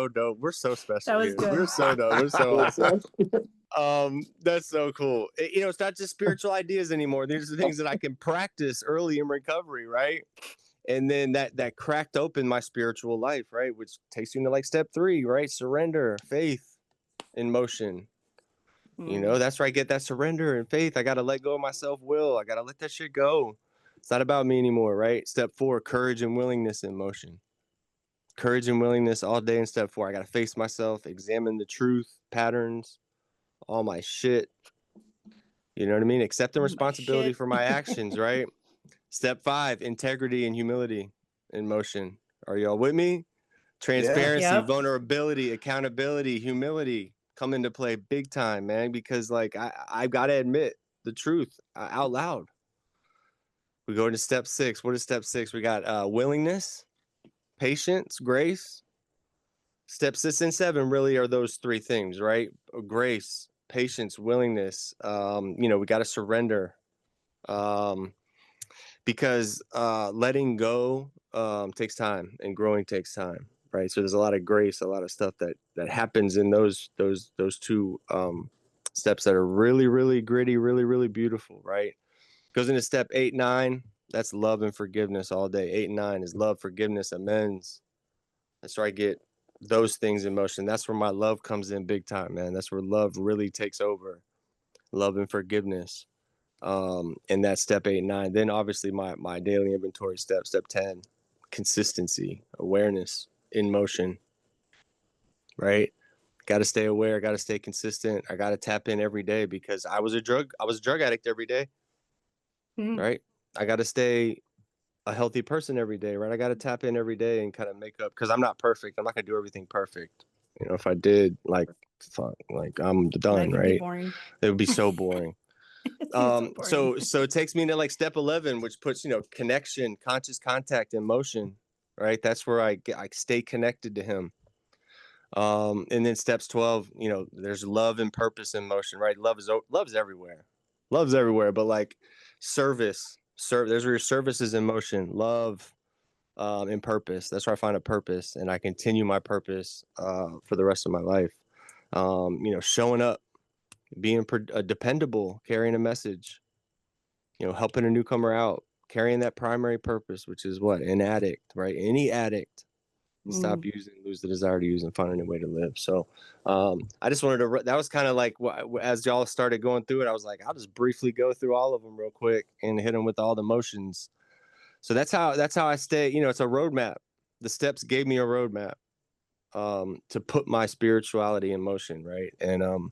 dope. We're so special That was here. good. We're so dope. We're so awesome. That's so cool. It's not just spiritual ideas anymore. These are things that I can practice early in recovery, right? And then that cracked open my spiritual life, right? Which takes you into like step 3, right? Surrender, faith in motion. That's where I get that surrender and faith. I got to let go of my self-will. I got to let that shit go. It's not about me anymore, right? Step 4, courage and willingness in motion. Courage and willingness all day in step 4. I got to face myself, examine the truth, patterns, all my shit. You know what I mean? Accepting responsibility for my actions, right? Step 5, integrity and humility in motion. Are y'all with me? Transparency, Yep. vulnerability, accountability, humility come into play big time, man, because like I've got to admit the truth out loud. We go into step 6. What is step 6? We got willingness, patience, grace. Step 6 and 7 really are those 3 things, right? Grace, patience, willingness. We got to surrender. Because letting go takes time, and growing takes time, right? So there's a lot of grace, a lot of stuff that happens in those 2 steps that are really, really gritty, really, really beautiful, right? Goes into step 8, 9. That's love and forgiveness all day. 8 and 9 is love, forgiveness, amends. That's where I get those things in motion. That's where my love comes in big time, man. That's where love really takes over. Love and forgiveness. And that's step 8 and 9. Then obviously my daily inventory step 10, consistency, awareness in motion, right? Got to stay aware, got to stay consistent. I got to tap in every day, because I was a drug addict every day, right? I got to stay a healthy person every day, right? I got to tap in every day and kind of make up, because I'm not perfect. I'm not gonna do everything perfect. If I did, like, fuck, like I'm done, right? Boring. It would be so boring. So boring. So it takes me into like step 11, which puts, connection, conscious contact in motion, right? That's where I stay connected to him. And then steps 12, there's love and purpose in motion, right? Love's everywhere. Love's everywhere, but like there's where your service is in motion. Love, and purpose. That's where I find a purpose, and I continue my purpose for the rest of my life. Showing up, being dependable, carrying a message, helping a newcomer out, carrying that primary purpose, which is what? An addict, right? Any addict. Stop using, lose the desire to use, and find a new way to live. So I just wanted to, that was kind of like, as y'all started going through it, I was like, I'll just briefly go through all of them real quick and hit them with all the motions. So that's how I stay, it's a roadmap. The steps gave me a roadmap to put my spirituality in motion, right? And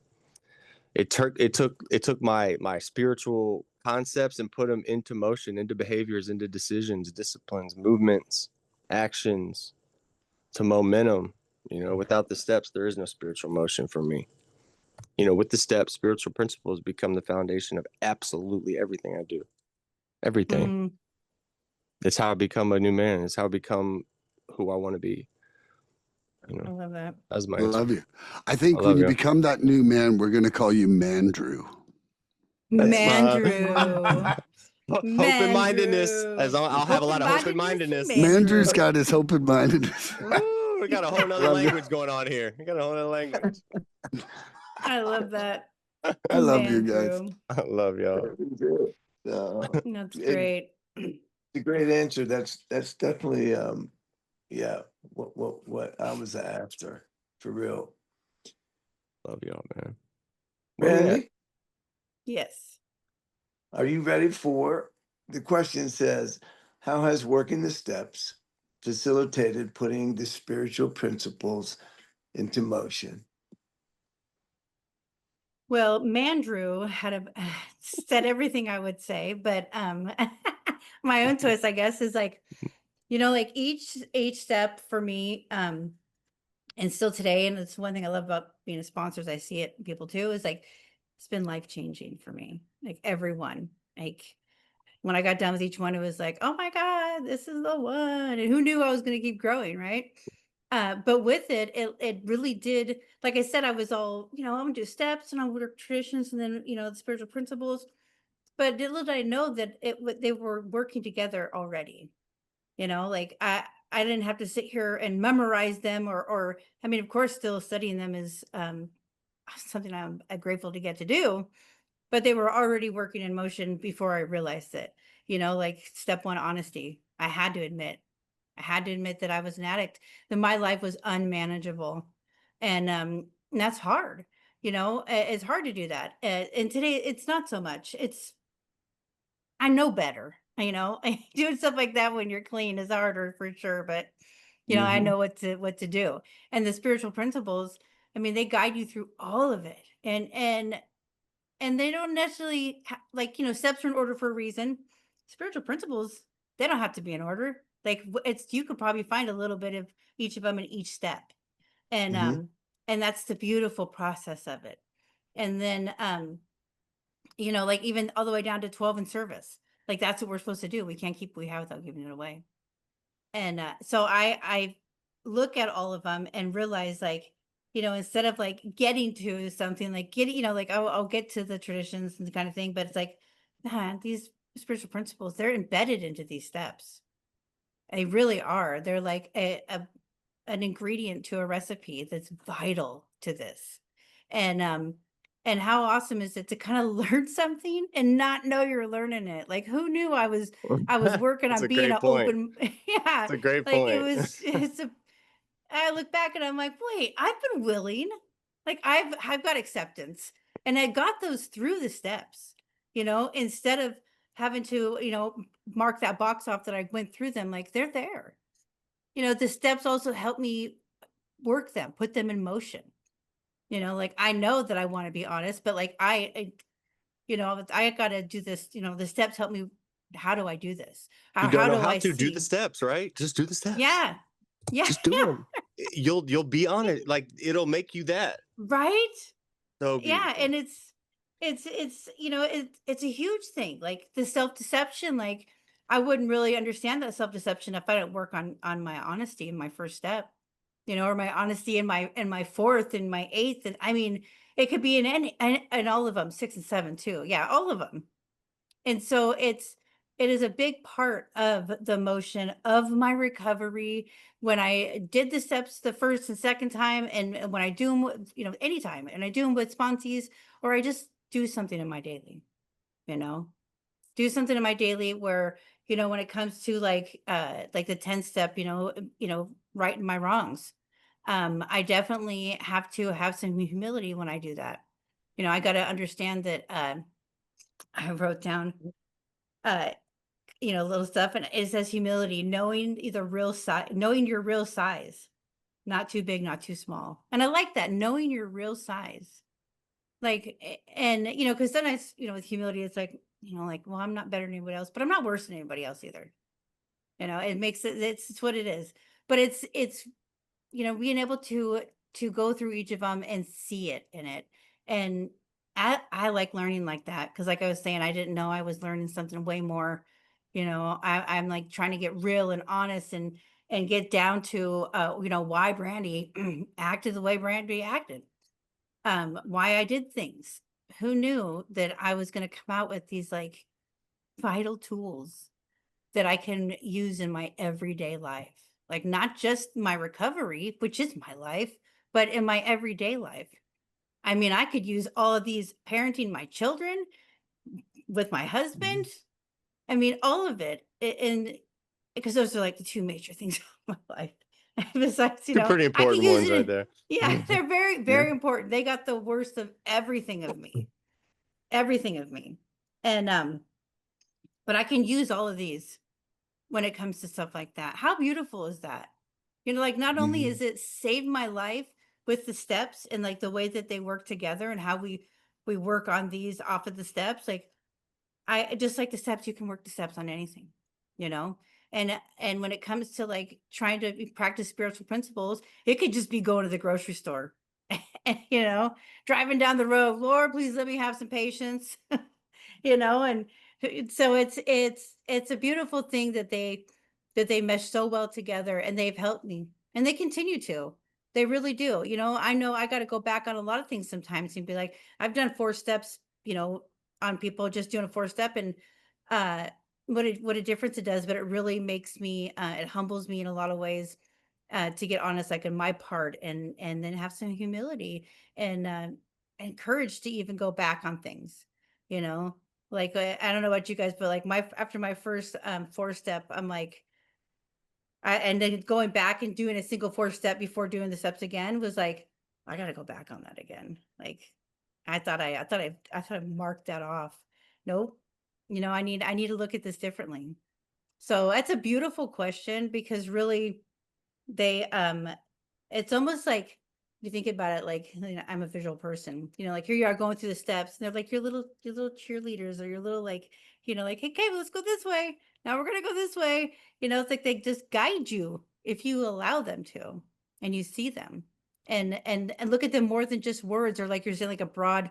it took my spiritual concepts and put them into motion, into behaviors, into decisions, disciplines, movements, actions, to momentum. Without the steps, there is no spiritual motion for me. With the steps, spiritual principles become the foundation of absolutely everything I do. Everything. It's how I become a new man. It's how I become who I want to be. I love that. That's my I answer. love you. I think when you become that new man, we're going to call you Mandrew. Mandrew. Hope and mindedness. I'll have a lot of hope and mindedness. Mandrew's got his hope and mindedness. Ooh, we got a whole nother language going on here. We got a whole other language. I love that. I love you guys. I love y'all. That's great. It's a great answer. That's definitely what I was after, for real. Love y'all, man. Randy, Yes. are you ready for the question? Says, how has working the steps facilitated putting the spiritual principles into motion? Well, Mandrew had said everything I would say, but my own twist, I guess, is like, like each step for me, and still today, and it's one thing I love about being a sponsor, is I see it in people too, is like it's been life changing for me. Like everyone. Like when I got done with each one, it was like, oh my God, this is the one. And who knew I was gonna keep growing, right? But with it really did, like I said, I was all, I'm gonna do steps and I'll work traditions and then, the spiritual principles. But little did I know that they were working together already. Like I didn't have to sit here and memorize them or I mean, of course, still studying them is something I'm grateful to get to do, but they were already working in motion before I realized it. Like step one, honesty. I had to admit that I was an addict, that my life was unmanageable. And that's hard. It's hard to do that. And today it's not so much. I know better, doing stuff like that when you're clean is harder for sure, but I Hmm. know what to do. And the spiritual principles, I mean, they guide you through all of it. And they don't necessarily like, steps are in order for a reason. Spiritual principles, they don't have to be in order. Like it's you could probably find a little bit of each of them in each step. And Hmm. um and that's the beautiful process of it. And then like even all the way down to 12 in service. Like that's what we're supposed to do. We can't keep what we have without giving it away. And so I look at all of them and realize like, instead of like getting to something like getting, like I'll get to the traditions and the kind of thing, but it's like, nah, these spiritual principles, they're embedded into these steps. They really are. They're like an ingredient to a recipe that's vital to this. And and how awesome is it to kind of learn something and not know you're learning it? Like who knew I was working That's on a being great an point. open yeah, It's a great like point. it's a I look back and I'm like, wait, I've been willing. Like I've got acceptance. And I got those through the steps, instead of having to, mark that box off that I went through them, like they're there. The steps also help me work them, put them in motion. Like I know that I want to be honest, but like I got to do this, the steps help me. How do I do this? You don't How know do how I to do the see? steps, right? Just do the steps. Yeah. Yeah. Just do them. You'll be on it. Like it'll make you that. Right? So Yeah, beautiful. and it's a huge thing. Like the self-deception, like I wouldn't really understand that self-deception if I didn't work on my honesty in my first step, or my honesty in my fourth and my eighth. And I mean, it could be in any and all of them, six and seven too. Yeah, all of them. And so it is a big part of the motion of my recovery. When I did the steps the first and second time, and when I do them, anytime, and I do them with sponsees, or I just do something in my daily, you know, do something in my daily where, when it comes to like the 10th step, righting my wrongs. I definitely have to have some humility when I do that. I got to understand that, I wrote down, uh, little stuff, and it says humility, knowing the real size, knowing your real size, not too big, not too small. And I like that, knowing your real size. Like, and because sometimes, with humility, it's like, like, well, I'm not better than anybody else, but I'm not worse than anybody else either. It makes it's what it is. But it's being able to go through each of them and see it in it. And I like learning like that because, like I was saying, I didn't know I was learning something way more. I'm like trying to get real and honest and get down to why Brandi acted the way Brandi acted, why I did things. Who knew that I was going to come out with these like vital tools that I can use in my everyday life. Like not just my recovery, which is my life, but in my everyday life. I mean, I could use all of these parenting my children with my husband. Hmm. I mean, all of it. And because those are like the two major things of my life. Besides, Two pretty I could important use ones it right in, there. yeah, they're very, Yeah. very important. They got the worst of everything of me. Everything of me. And but I can use all of these when it comes to stuff like that. How beautiful is that? Like not only Hmm. is it saved my life with the steps and like the way that they work together and how we work on these off of the steps. Like I just like the steps, you can work the steps on anything, you know? And when it comes to like trying to practice spiritual principles, it could just be going to the grocery store, and, driving down the road, Lord, please let me have some patience, and so it's a beautiful thing that they mesh so well together, and they've helped me, and they continue to. They really do. I know I got to go back on a lot of things sometimes and be like, I've done 4 steps, on people just doing a 4 step, and uh what a difference it does. But it really makes me it humbles me in a lot of ways, to get honest, like in my part, and then have some humility and courage to even go back on things, you know like I don't know about you guys, but like my after my first 4 step, I'm like, and then going back and doing a single 4 step before doing the steps again was like, I gotta go back on that again. Like I thought I marked that off. Nope. I need to look at this differently. So that's a beautiful question, because really they it's almost like, you think about it, like, I'm a visual person, like here you are going through the steps, and they're like your little cheerleaders, or your little, like, like, hey, okay, let's go this way. Now we're gonna go this way. It's like they just guide you if you allow them to, and you see them, and look at them more than just words, or like you're saying, like a broad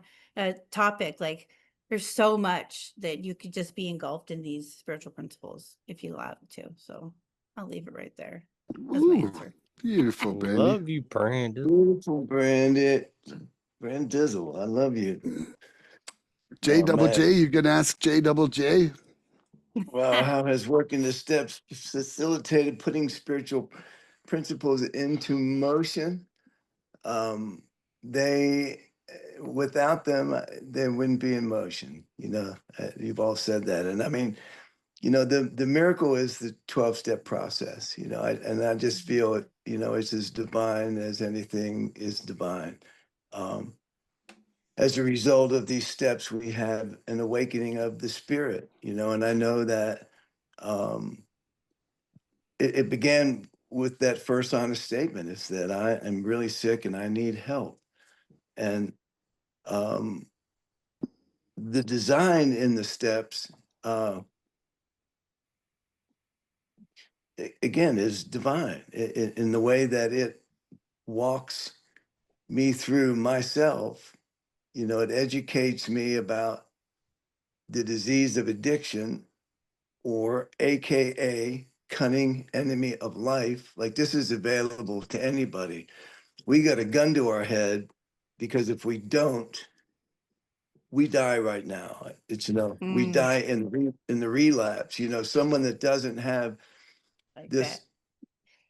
topic. Like there's so much that you could just be engulfed in these spiritual principles if you allow it to. So I'll leave it right there. That's my Ooh, answer. beautiful, Brandy. Love you, Brandon. Beautiful, Brandi. Brandizzle, I love you. J Oh, double man. J, you gonna ask J double J? Wow, how has working the steps facilitated putting spiritual principles into motion? They, without them, they wouldn't be in motion. You've all said that, and I mean, the miracle is the 12-step process. And I just feel it. It's as divine as anything is divine. Um, as a result of these steps, we have an awakening of the spirit. And I know that um, it began with that first honest statement. It's that I am really sick and I need help. And um, the design in the steps, again, is divine in the way that it walks me through myself. It educates me about the disease of addiction, or AKA cunning enemy of life. Like, this is available to anybody. We got a gun to our head, because if we don't, we die right now. We Mm, die in the relapse. Someone that doesn't have like this,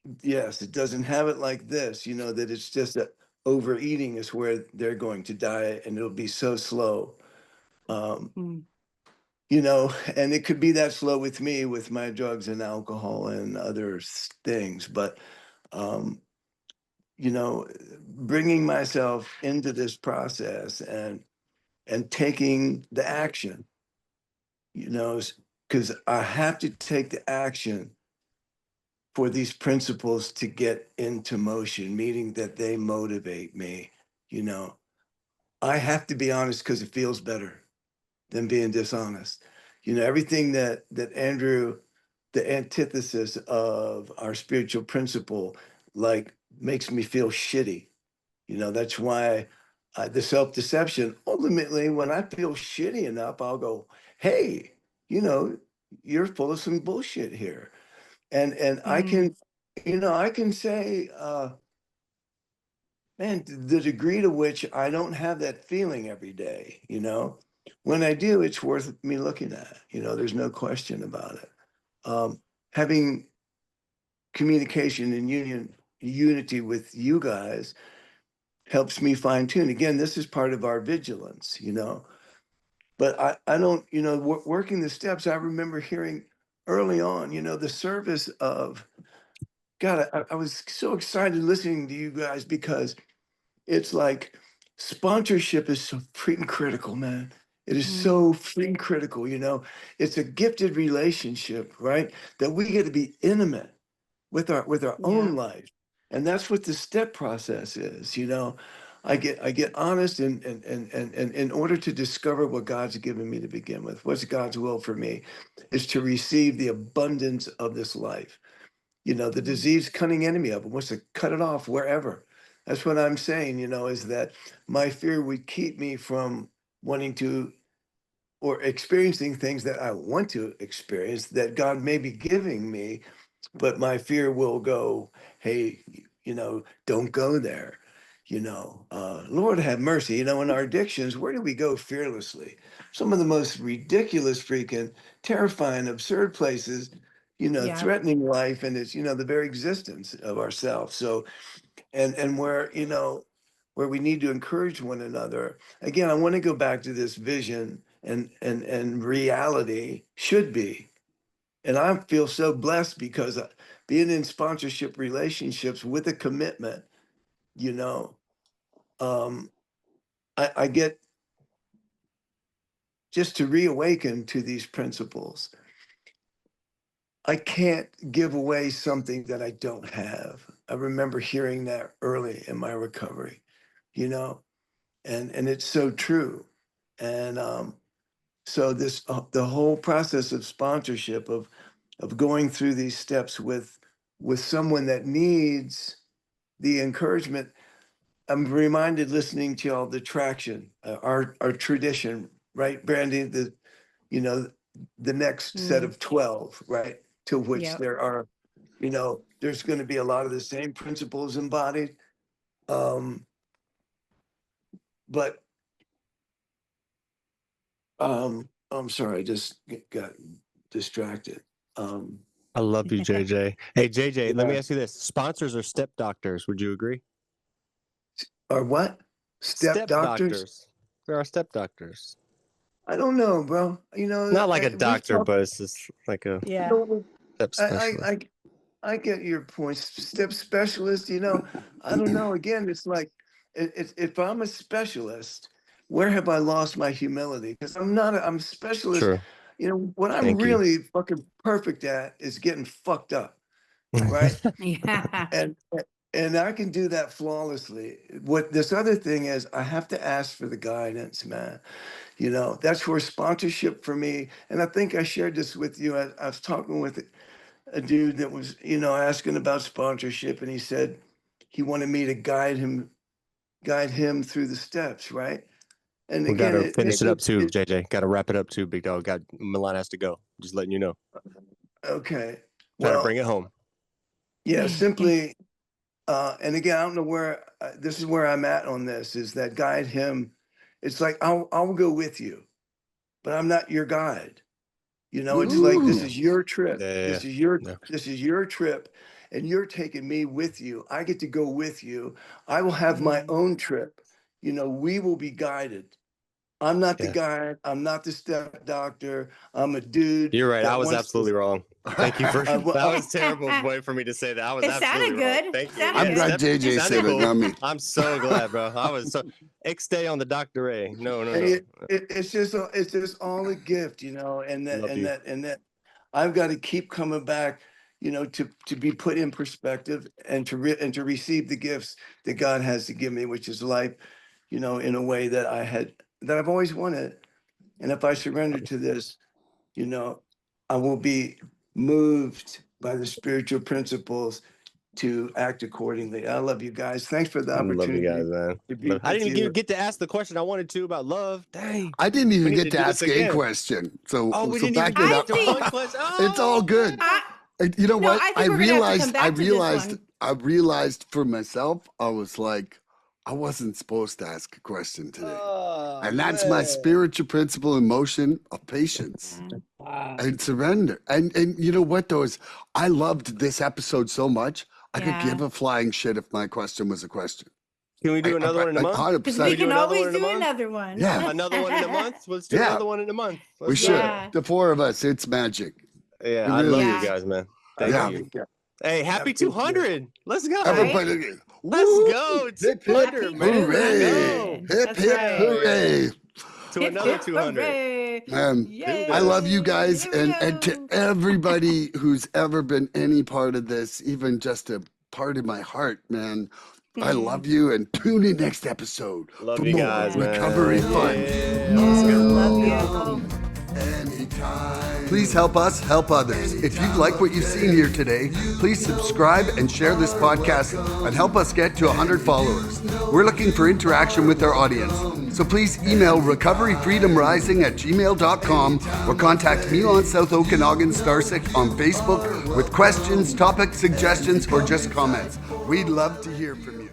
that. yes, it doesn't have it like this, that it's just that overeating is where they're going to die, and it'll be so slow. Um, Mm, and it could be that slow with me, with my drugs and alcohol and other things. But, um, bringing myself into this process and taking the action, because I have to take the action for these principles to get into motion, meaning that they motivate me. You know, I have to be honest because it feels better than being dishonest. Everything that Andrew, the antithesis of our spiritual principle, like, makes me feel shitty. That's why the self-deception, ultimately, when I feel shitty enough, I'll go, hey, you know, you're full of some bullshit here. And I mm, can, I can say, man, the degree to which I don't have that feeling every day, when I do, it's worth me looking at. There's no question about it. Having communication and unity with you guys helps me fine tune. Again, this is part of our vigilance, but I don't, working the steps, I remember hearing early on, the service of God. I was so excited listening to you guys, because it's like sponsorship is so freaking critical, man. It is mm, so freaking critical. It's a gifted relationship, right? That we get to be intimate with our yeah. own life. And that's what the step process is. I get honest, and in order to discover what God's given me to begin with, what's God's will for me, is to receive the abundance of this life. You know, the disease cunning enemy of it wants to cut it off wherever. That's what I'm saying, you know, is that my fear would keep me from wanting to or experiencing things that I want to experience that God may be giving me, but my fear will go, hey, you know, don't go there. You know, Lord have mercy. You know, in our addictions, where do we go fearlessly? Some of the most ridiculous, freaking, terrifying, absurd places, you know, Yeah. threatening life and it's, you know, the very existence of ourselves. So, and where, you know, where we need to encourage one another. Again, I want to go back to this vision and reality should be. And I feel so blessed because being in sponsorship relationships with a commitment, you know, um, I get just to reawaken to these principles. I can't give away something that I don't have. I remember hearing that early in my recovery, you know, and it's so true. And so this the whole process of sponsorship of going through these steps with someone that needs the encouragement. I'm reminded listening to all the traction, our tradition, right, Brandi? The you know the next set Mm. of 12, right? To which Yep. there are, you know, there's going to be a lot of the same principles embodied, um, but I'm sorry, I just got distracted. Um, I love you, JJ. Hey, JJ, let me yeah. ask you this: sponsors or step doctors? Would you agree? Or what? Step Step doctors? doctors. There are step doctors. I don't know, bro. You know, Not like a we've doctor, talked. but it's just like a Yeah. No, step I, I, specialist. I, I get your point. Step specialist. You know, I don't know. Again, it's like, if I'm a specialist, where have I lost my humility? Because I'm not. I'm a specialist. True. You know, what I'm Thank you. really fucking perfect at is getting fucked up, right? Yeah. and and I can do that flawlessly. What this other thing is, I have to ask for the guidance, man. You know, that's where sponsorship for me, and I think I shared this with you. I was talking with a dude that was, you know, asking about sponsorship, and he said he wanted me to guide him through the steps, right? And We again, gotta finish it up too, it JJ. Gotta wrap it up too, big dog. Got Milan has to go. Just letting you know. okay. Trying to bring Well, it home. yeah, simply, and again, I don't know where this is where I'm at on this. Is that guide him? It's like I'll go with you, but I'm not your guide. You know, it's like this Ooh. is your trip. Yeah, yeah, This is your trip, and you're taking me with you. I get to go with you. I will have my Mm. own trip. You know, we will be guided. I'm not the yeah. guide. I'm not the step doctor. I'm a dude You're right. I that was wants to. absolutely wrong. Thank you for that. I, Was a terrible way for me to say that. I was It absolutely sounded wrong. good. Thank you. Sounded I'm Yeah, glad good. step JJ sounded said it, cool. not me. I'm so glad, bro. I was so stay on the Dr. A. No, no, and no. it's just all a gift, you know, and that Love and you. that and that I've got to keep coming back, you know, to be put in perspective and to receive the gifts that God has to give me, which is life, you know, in a way that I've always wanted. And if I surrender to this, you know, I will be moved by the spiritual principles to act accordingly. I love you guys. Thanks for the Love you guys, opportunity man. to be I with didn't even you. get to ask the question I wanted to about love. Dang. I didn't We even need get to to do this ask a again. question. So Oh, we so didn't even back it get I up. to think one question. It's all Oh, good. I You know no, what? I think we're gonna have to come back to this one. I realized for myself, I was like, I wasn't supposed to ask a question today. oh And that's my man. spiritual principle in motion of patience and surrender. And you know what though is I loved this episode so much. I could Yeah. give a flying shit if my question was a question. Can we do another one in a month? 'Cause 100%. we we do can another always one in a do month? another one. Yeah. Another one in a month? Let's do Yeah. another one in a month. We Let's do should. it. Yeah. The four of us, it's magic. Yeah, It I love really you Yeah. is. guys, man. I Thank Yeah. love you. you. Hey, happy Appreciate it. 200. Let's go. Right? Everybody, Let's woo! go. Hip, hip, 200, Happy man. Let's 200. go. 200. Hip, That's hip, right. Hell yeah. hooray. To Hip another hip 200. hooray. Man, Do I this. love you Yay. guys, Here we and to go. everybody who's ever been any part of this, even just a part of my heart, man. I love you, and tune in next episode Love for you more guys, man. recovery fun. Yeah, Love you. Anytime. Please help us help others. If you'd like what you've seen here today, please subscribe and share this podcast and help us get to 100 followers. We're looking for interaction with our audience. So please email recoveryfreedomrising@gmail.com or contact Milan South Okanagan Starcic on Facebook with questions, topic suggestions, or just comments. We'd love to hear from you.